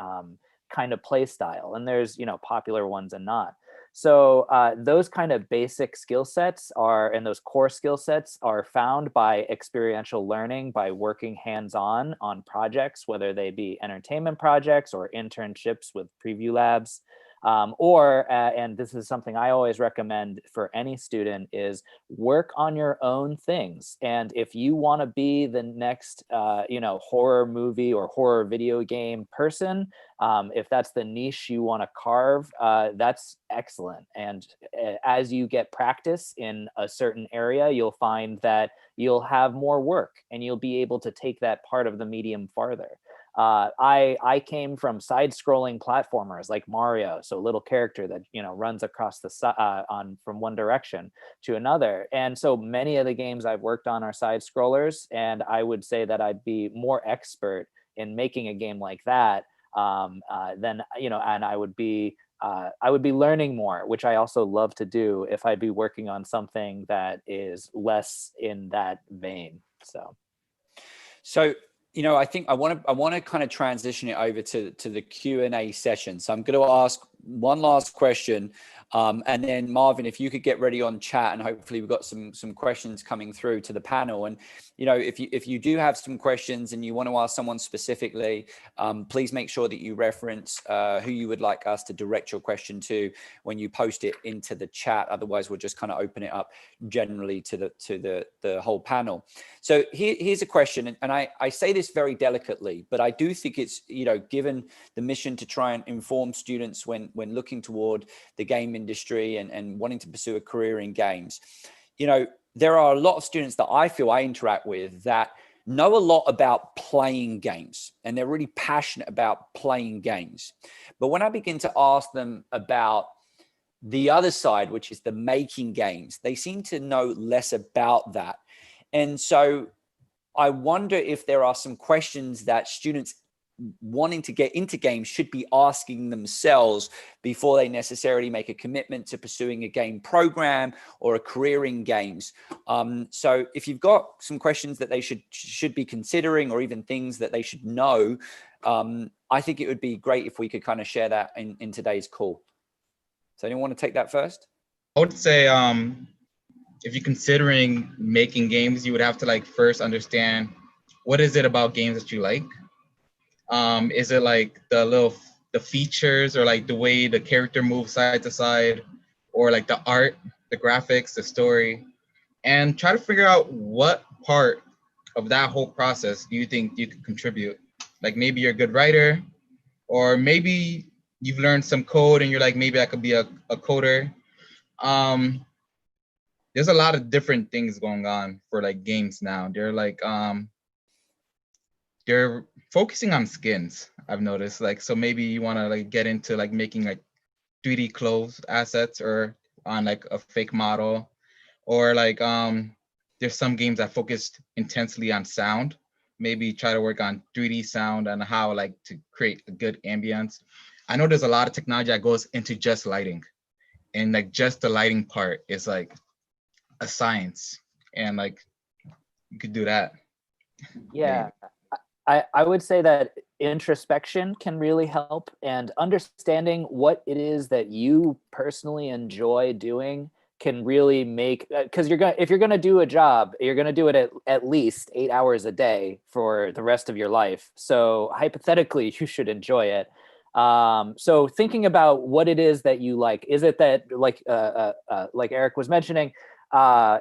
kind of play style, and there's, you know, popular ones and not. So those kind of basic skill sets and those core skill sets are found by experiential learning, by working hands-on on projects, whether they be entertainment projects or internships with preview labs. And this is something I always recommend for any student, is work on your own things. And if you want to be the next, horror movie or horror video game person, if that's the niche you want to carve, that's excellent. And as you get practice in a certain area, you'll find that you'll have more work and you'll be able to take that part of the medium farther. I came from side-scrolling platformers like Mario, so a little character that, you know, runs across the from one direction to another. And so many of the games I've worked on are side-scrollers, and I would say that I'd be more expert in making a game like that than, you know, and I would be learning more, which I also love to do if I'd be working on something that is less in that vein. So. You know, I think I want to kind of transition it over to the Q&A session. So I'm going to ask one last question, and then Marvin, if you could get ready on chat, and hopefully we've got some questions coming through to the panel. And you know, if you do have some questions and you want to ask someone specifically, please make sure that you reference who you would like us to direct your question to when you post it into the chat. Otherwise, we'll just kind of open it up generally to the whole panel. So here's a question, and I say this very delicately, but I do think it's, you know, given the mission to try and inform students when looking toward the game industry and wanting to pursue a career in games, you know, there are a lot of students that I feel I interact with that know a lot about playing games, and they're really passionate about playing games. But when I begin to ask them about the other side, which is the making games, they seem to know less about that. And so I wonder if there are some questions that students wanting to get into games should be asking themselves before they necessarily make a commitment to pursuing a game program or a career in games. So if you've got some questions that they should be considering, or even things that they should know, I think it would be great if we could kind of share that in today's call. So anyone want to take that first? I would say if you're considering making games, you would have to like first understand what is it about games that you like. Is it like the features, or like the way the character moves side to side, or like the art, the graphics, the story, and try to figure out what part of that whole process do you think you could contribute. Like maybe you're a good writer, or maybe you've learned some code and you're like, maybe I could be a coder. There's a lot of different things going on for like games now. They're like they're focusing on skins, I've noticed. Like, so maybe you want to like get into like making like 3D clothes assets, or on like a fake model, or like there's some games that focused intensely on sound. Maybe try to work on 3D sound and how like to create a good ambience. I know there's a lot of technology that goes into just lighting, and like just the lighting part is like a science, and like you could do that. Yeah. I would say that introspection can really help, and understanding what it is that you personally enjoy doing can really make, because if you're gonna do a job, you're gonna do it at least 8 hours a day for the rest of your life. So hypothetically, you should enjoy it. So thinking about what it is that you like, is it that like Eric was mentioning,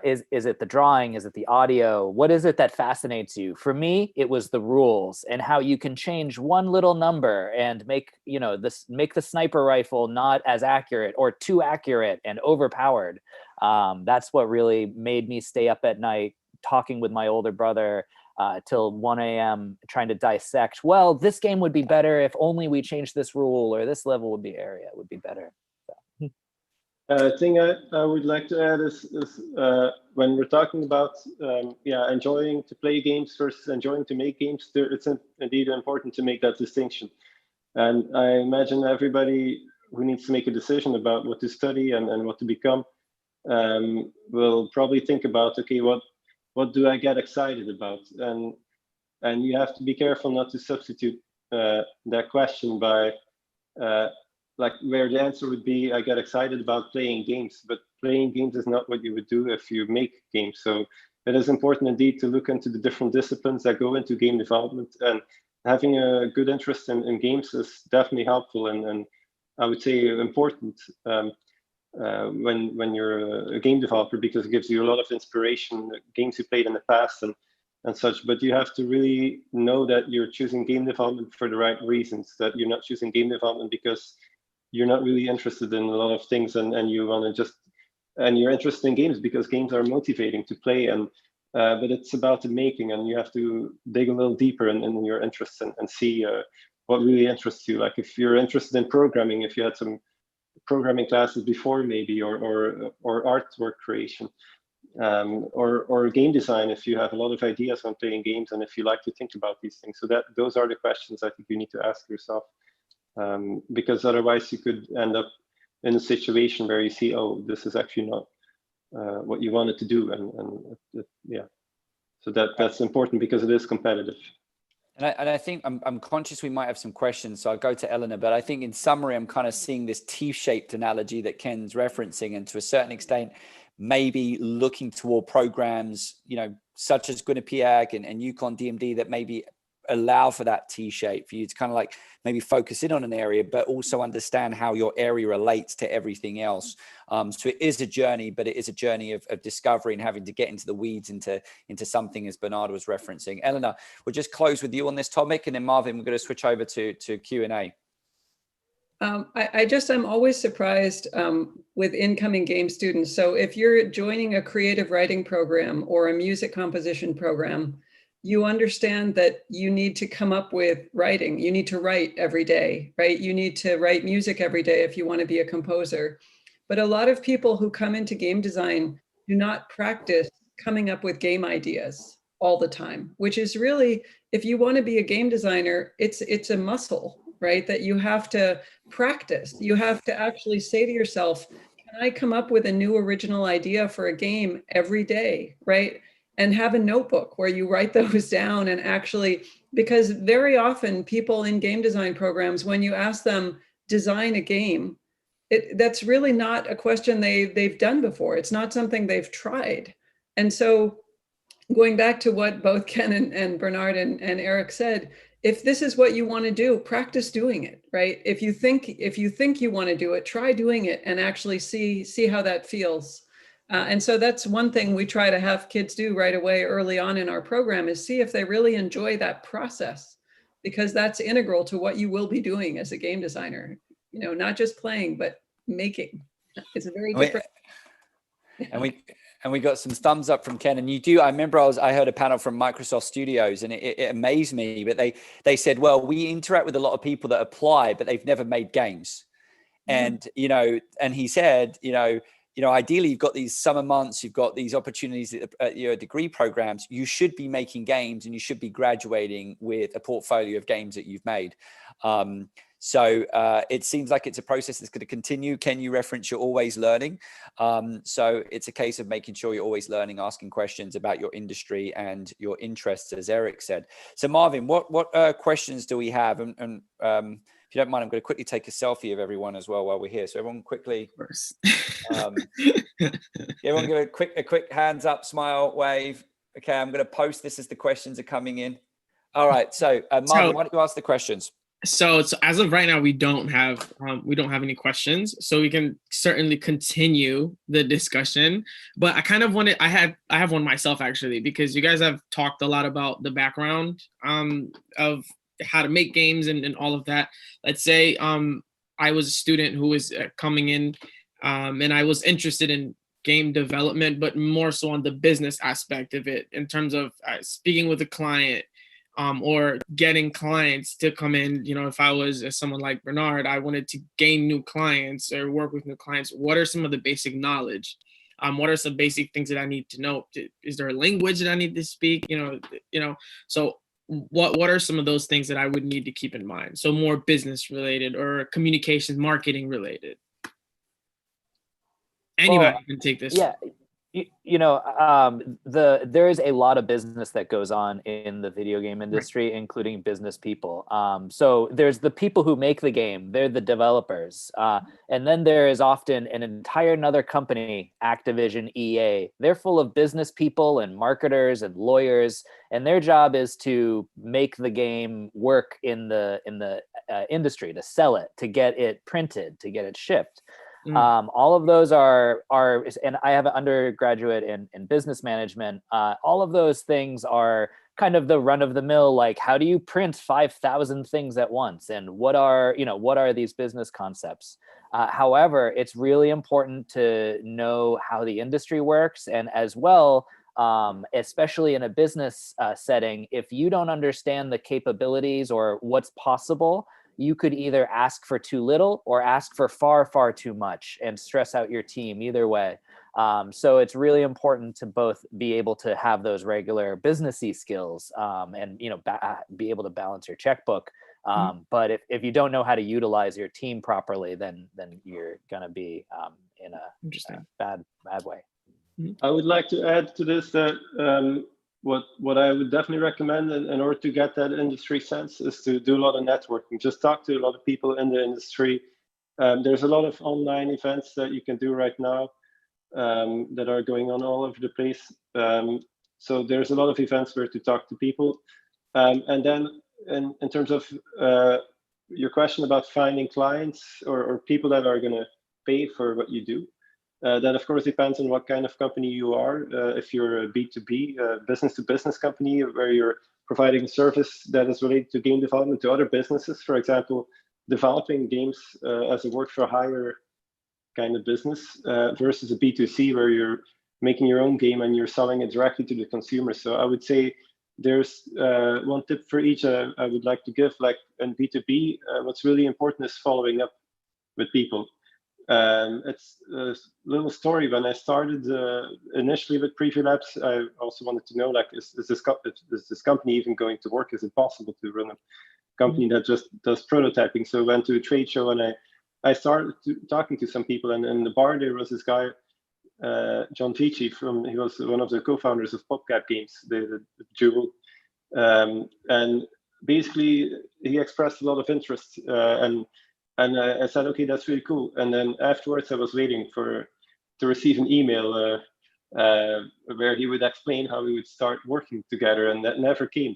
is it the drawing? Is it the audio? What is it that fascinates you? For me, it was the rules and how you can change one little number and make the sniper rifle not as accurate or too accurate and overpowered. That's what really made me stay up at night talking with my older brother till 1 a.m. trying to dissect, well, this game would be better if only we changed this rule, or this level would be better. Thing I would like to add is when we're talking about enjoying to play games versus enjoying to make games, it's indeed important to make that distinction. And I imagine everybody who needs to make a decision about what to study and what to become will probably think about, okay, what do I get excited about? And you have to be careful not to substitute that question by like where the answer would be, I get excited about playing games, but playing games is not what you would do if you make games. So it is important indeed to look into the different disciplines that go into game development, and having a good interest in games is definitely helpful, and I would say important when you're a game developer, because it gives you a lot of inspiration, games you played in the past and such. But you have to really know that you're choosing game development for the right reasons, that you're not choosing game development because you're not really interested in a lot of things, and you want to and you're interested in games because games are motivating to play, but it's about the making, and you have to dig a little deeper in your interests and see what really interests you. Like if you're interested in programming, if you had some programming classes before maybe, or artwork creation, or game design, if you have a lot of ideas on playing games, and if you like to think about these things. So those are the questions I think you need to ask yourself. Because otherwise you could end up in a situation where you see, oh, this is actually not what you wanted to do, and so that's important because it is competitive. And I think I'm conscious we might have some questions, so I'll go to Elena. But I think in summary, I'm kind of seeing this T-shaped analogy that Ken's referencing, and to a certain extent, maybe looking toward programs, such as Quinnipiac and UConn DMD that maybe allow for that T-shape, for you to kind of like maybe focus in on an area, but also understand how your area relates to everything else. So it is a journey, but it is a journey of discovery and having to get into the weeds, into something, as Bernard was referencing. Elena, we'll just close with you on this topic, and then Marvin, we're going to switch over to Q&A. I'm always surprised with incoming game students. So if you're joining a creative writing program or a music composition program, you understand that you need to come up with writing. You need to write every day, right? You need to write music every day if you want to be a composer. But a lot of people who come into game design do not practice coming up with game ideas all the time, which is really, if you want to be a game designer, it's a muscle, right? That you have to practice. You have to actually say to yourself, can I come up with a new original idea for a game every day, right? And have a notebook where you write those down and actually, because very often people in game design programs, when you ask them design a game, that's really not a question they've done before. It's not something they've tried. And so going back to what both Ken and Bernard and Eric said, if this is what you want to do, practice doing it, right? If you think you want to do it, try doing it and actually see how that feels. And so that's one thing we try to have kids do right away early on in our program, is see if they really enjoy that process, because that's integral to what you will be doing as a game designer. You know, not just playing, but making. It's a very different. And we got some thumbs up from Ken. And you do, I remember I heard a panel from Microsoft Studios, and it amazed me, but they said, well, we interact with a lot of people that apply, but they've never made games. And, you know, and he said, you know, ideally you've got these summer months, you've got these opportunities at your degree programs, you should be making games and you should be graduating with a portfolio of games that you've made. So it seems like it's a process that's going to continue. Ken, you reference you're always learning. So it's a case of making sure you're always learning, asking questions about your industry and your interests, as Eric said. So Marvin, what questions do we have? And if you don't mind, I'm going to quickly take a selfie of everyone as well while we're here. So everyone quickly, everyone give a quick hands up, smile, wave. Okay, I'm going to post this as the questions are coming in. All right, so Marvin, why don't you ask the questions? So as of right now, we don't have any questions, so we can certainly continue the discussion. But I kind of wanted, I have one myself actually, because you guys have talked a lot about the background of how to make games and all of that. Let's say I was a student who was coming in and I was interested in game development, but more so on the business aspect of it, in terms of speaking with a client, or getting clients to come in. You know, if I was someone like Bernard, I wanted to gain new clients or work with new clients. What are some of the basic knowledge? What are some basic things that I need to know? Is there a language that I need to speak? You know, so what are some of those things that I would need to keep in mind? So more business related or communications, marketing related. Anybody can take this. Yeah. You know, there is a lot of business that goes on in the video game industry, right, including business people. So there's the people who make the game, they're the developers. And then there is often an entire another company, Activision, EA. They're full of business people and marketers and lawyers, and their job is to make the game work in the industry, to sell it, to get it printed, to get it shipped. All of those are, and I have an undergraduate in business management. All of those things are kind of the run of the mill, like how do you print 5,000 things at once? And what are these business concepts? However, it's really important to know how the industry works. And as well, especially in a business setting, if you don't understand the capabilities or what's possible, you could either ask for too little or ask for far, far too much and stress out your team either way. So it's really important to both be able to have those regular businessy skills and, you know, be able to balance your checkbook. But if you don't know how to utilize your team properly, then you're going to be in a bad way. I would like to add to this that what I would definitely recommend in order to get that industry sense is to do a lot of networking. Just talk to a lot of people in the industry. There's a lot of online events that you can do right now that are going on all over the place. So there's a lot of events where to talk to people. And then in terms of your question about finding clients or people that are going to pay for what you do, that of course depends on what kind of company you are. If you're a B2B, business-to-business company where you're providing a service that is related to game development to other businesses, for example, developing games as a work-for-hire kind of business versus a B2C where you're making your own game and you're selling it directly to the consumer. So I would say there's one tip for each I would like to give. Like in B2B, what's really important is following up with people. It's a little story. When I started initially with Preview Labs, I also wanted to know, like, is this company even going to work? Is it possible to run a company that just does prototyping? So I went to a trade show and I started talking to some people, and in the bar there was this guy, John Vici, he was one of the co-founders of PopCap Games, the Jewel, and basically he expressed a lot of interest, and I said, okay, that's really cool. And then afterwards, I was waiting to receive an email where he would explain how we would start working together, and that never came.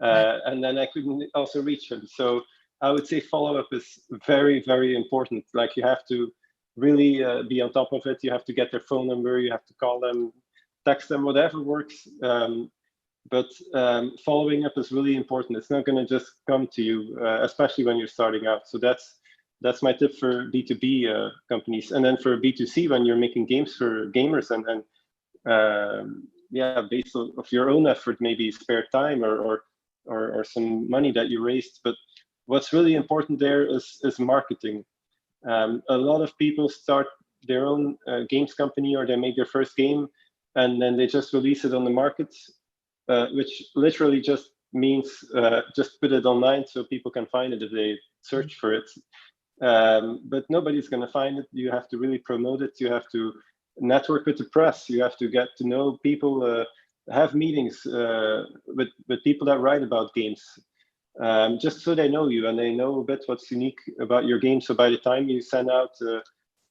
And then I couldn't also reach him. So I would say follow-up is very, very important. Like, you have to really be on top of it. You have to get their phone number. You have to call them, text them, whatever works. But following up is really important. It's not going to just come to you, especially when you're starting out. So that's my tip for B2B companies. And then for B2C, when you're making games for gamers and based on of your own effort, maybe spare time or some money that you raised. But what's really important there is marketing. A lot of people start their own games company, or they make their first game and then they just release it on the market, which literally just means just put it online so people can find it if they search for it. But nobody's going to find it. You have to really promote it. You have to network with the press. You have to get to know people, have meetings with people that write about games, just so they know you and they know a bit what's unique about your game. So by the time you send out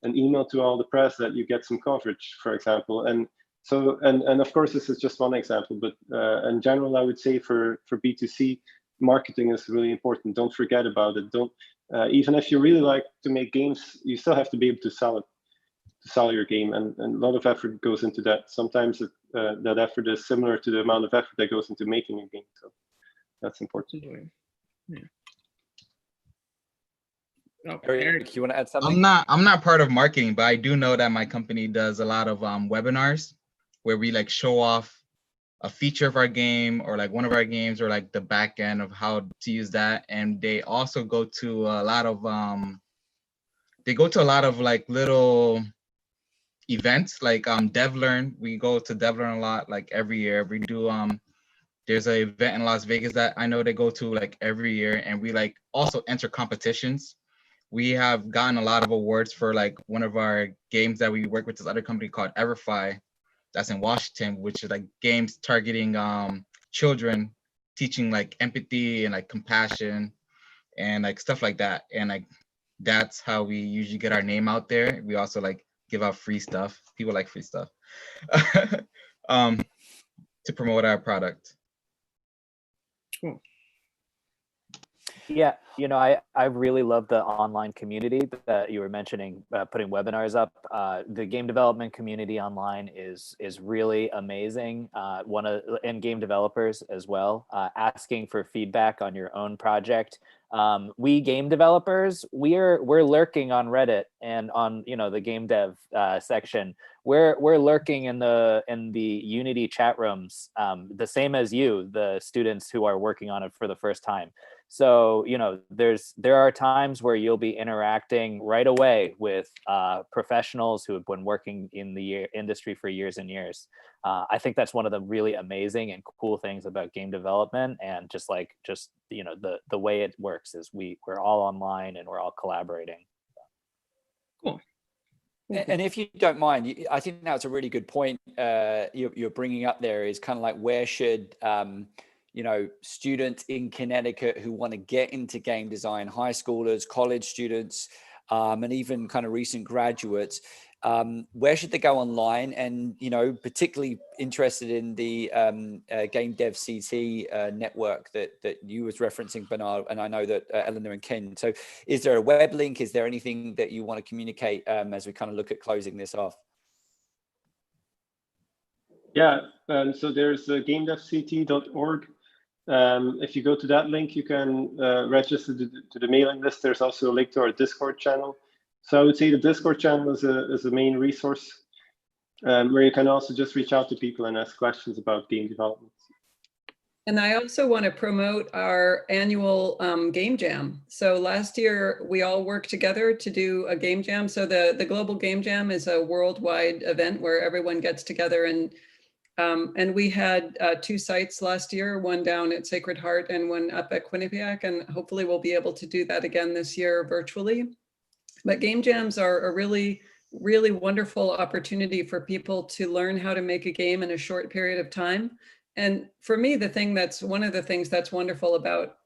an email to all the press, that you get some coverage, for example. And so, and of course, this is just one example, but in general, I would say for B2C, marketing is really important. Don't forget about it. Don't even if you really like to make games, you still have to be able to sell it, to sell your game, and a lot of effort goes into that. Sometimes that effort is similar to the amount of effort that goes into making a game. So that's important. Yeah. Oh, Eric, you want to add something? I'm not part of marketing, but I do know that my company does a lot of webinars where we like show off a feature of our game, or like one of our games, or like the back end of how to use that. And they also go to a lot of like little events, like DevLearn. We go to DevLearn a lot, like every year. We do there's an event in Las Vegas that I know they go to like every year, and we like also enter competitions. We have gotten a lot of awards for like one of our games that we work with this other company called Everify, that's in Washington, which is like games targeting children, teaching like empathy and like compassion and like stuff like that. And like that's how we usually get our name out there. We also like give out free stuff. People like free stuff to promote our product. Cool. Yeah, you know, I really love the online community that you were mentioning, putting webinars up. The game development community online is really amazing. And game developers as well, asking for feedback on your own project. We game developers, we're lurking on Reddit and on, you know, the game dev section. We're lurking in the Unity chat rooms, the same as you, the students who are working on it for the first time. So, you know, there are times where you'll be interacting right away with professionals who have been working in the industry for years and years. I think that's one of the really amazing and cool things about game development, and just you know, the way it works is we're all online and we're all collaborating. Cool. And if you don't mind, I think that's a really good point you're bringing up there, is kind of like, where should you know, students in Connecticut who want to get into game design, high schoolers, college students, and even kind of recent graduates, where should they go online? And, you know, particularly interested in the Game Dev CT network that you was referencing, Bernard, and I know that Elena and Ken. So is there a web link? Is there anything that you want to communicate as we kind of look at closing this off? Yeah, so there's gamedevct.org. If you go to that link, you can register to the mailing list. There's also a link to our Discord channel. So I would say the Discord channel is a main resource where you can also just reach out to people and ask questions about game development. And I also want to promote our annual game jam. So last year, we all worked together to do a game jam. So the Global Game Jam is a worldwide event where everyone gets together, and we had 2 sites last year, one down at Sacred Heart and one up at Quinnipiac, and hopefully we'll be able to do that again this year virtually. But game jams are a really, really wonderful opportunity for people to learn how to make a game in a short period of time. And for me, one of the things that's wonderful about,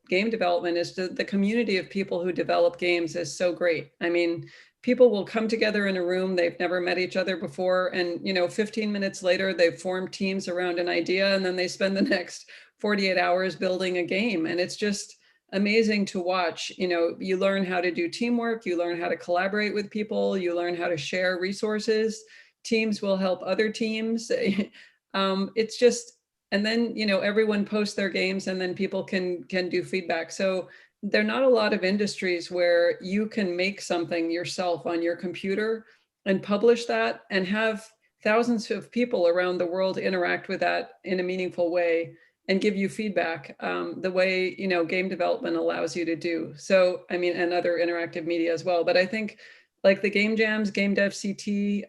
game development is the community of people who develop games is so great. I mean, people will come together in a room, they've never met each other before, and 15 minutes later, they've formed teams around an idea, and then they spend the next 48 hours building a game. And it's just amazing to watch. You learn how to do teamwork, you learn how to collaborate with people, you learn how to share resources. Teams will help other teams. It's just, and then, everyone posts their games, and then people can do feedback. So there are not a lot of industries where you can make something yourself on your computer and publish that and have thousands of people around the world interact with that in a meaningful way and give you feedback the way, game development allows you to do. So, I mean, and other interactive media as well. But I think like the game jams, Game Dev CT,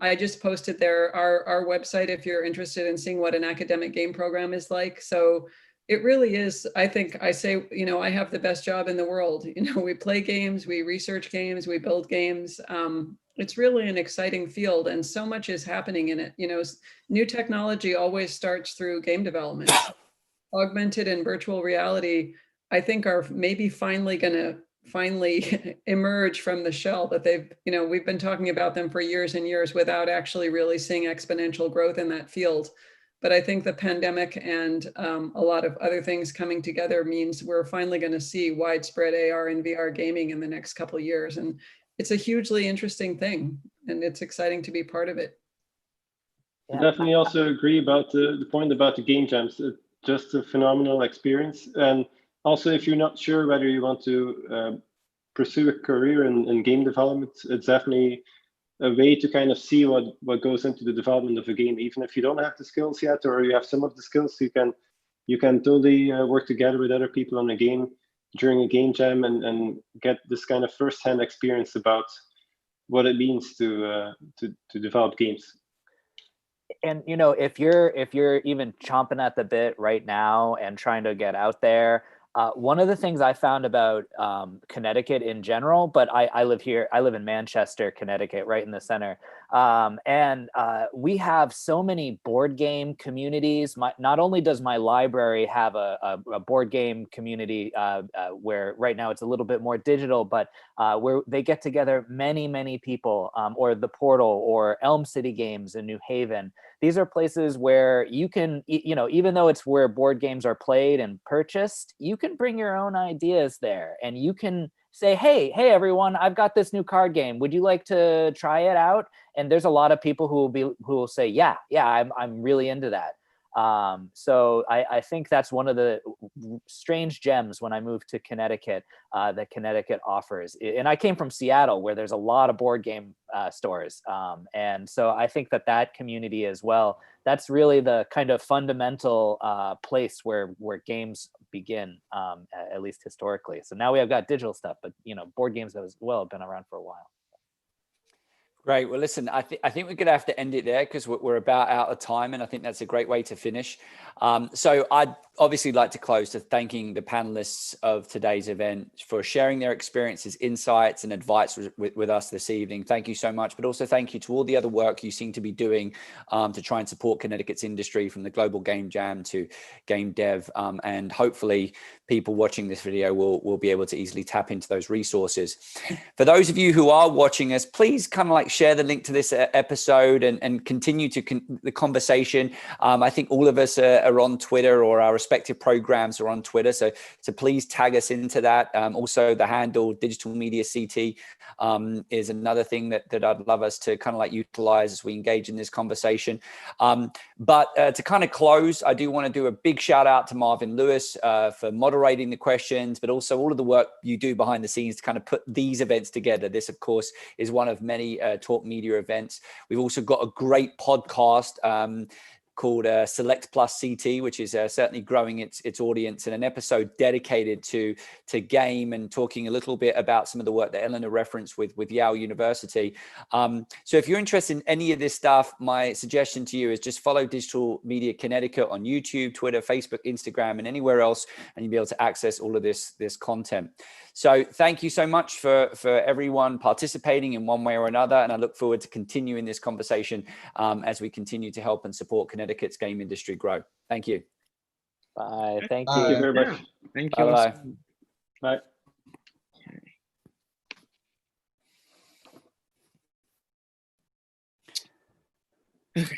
I just posted there our website if you're interested in seeing what an academic game program is like. So it really is, I think I say, I have the best job in the world. We play games, we research games, we build games. It's really an exciting field, and so much is happening in it. New technology always starts through game development. Augmented and virtual reality, I think, are maybe finally emerge from the shell that we've been talking about them for years and years without actually really seeing exponential growth in that field. But I think the pandemic and a lot of other things coming together means we're finally going to see widespread AR and VR gaming in the next couple of years. And it's a hugely interesting thing, and it's exciting to be part of it. I definitely also agree about the point about the game jams. It's just a phenomenal experience. And also, if you're not sure whether you want to pursue a career in game development, it's definitely a way to kind of see what goes into the development of a game. Even if you don't have the skills yet, or you have some of the skills, you can totally work together with other people on a game during a game jam and get this kind of first-hand experience about what it means to develop games. And if you're even chomping at the bit right now and trying to get out there, one of the things I found about Connecticut in general, but I live here, I live in Manchester, Connecticut, right in the center. And we have so many board game communities. Not only does my library have a board game community where right now it's a little bit more digital, but where they get together many people, or the Portal or Elm City Games in New Haven. These are places where you can, even though it's where board games are played and purchased, you can bring your own ideas there, and you can say, hey everyone, I've got this new card game. Would you like to try it out? And there's a lot of people who will say, yeah, I'm really into that. So I think that's one of the strange gems when I moved to Connecticut that Connecticut offers. And I came from Seattle, where there's a lot of board game stores. And so I think that community as well, that's really the kind of fundamental place where games begin, at least historically. So now we have got digital stuff, but board games as well have been around for a while. Great. Well, listen, I think we're going to have to end it there because we're about out of time, and I think that's a great way to finish. So I'd obviously like to close to thanking the panelists of today's event for sharing their experiences, insights, and advice with us this evening. Thank you so much. But also thank you to all the other work you seem to be doing to try and support Connecticut's industry, from the Global Game Jam to Game Dev. And hopefully people watching this video will be able to easily tap into those resources. For those of you who are watching us, please kind of like share the link to this episode and continue the conversation. I think all of us are on Twitter, or our respective programs are on Twitter. So please tag us into that. Also, the handle Digital Media CT is another thing that I'd love us to kind of like utilize as we engage in this conversation. But to kind of close, I do want to do a big shout out to Marvin Lewis for moderating the questions, but also all of the work you do behind the scenes to kind of put these events together. This, of course, is one of many Talk Media events. We've also got a great podcast called Select Plus CT, which is certainly growing its audience, and an episode dedicated to game and talking a little bit about some of the work that Elena referenced with Yale University. So if you're interested in any of this stuff, my suggestion to you is just follow Digital Media Connecticut on YouTube, Twitter, Facebook, Instagram, and anywhere else, and you'll be able to access all of this content. So thank you so much for everyone participating in one way or another, and I look forward to continuing this conversation as we continue to help and support Connecticut's game industry grow. Thank you. Bye. Thank Thank you you. very much. Thank you. Bye-bye. Bye. Okay.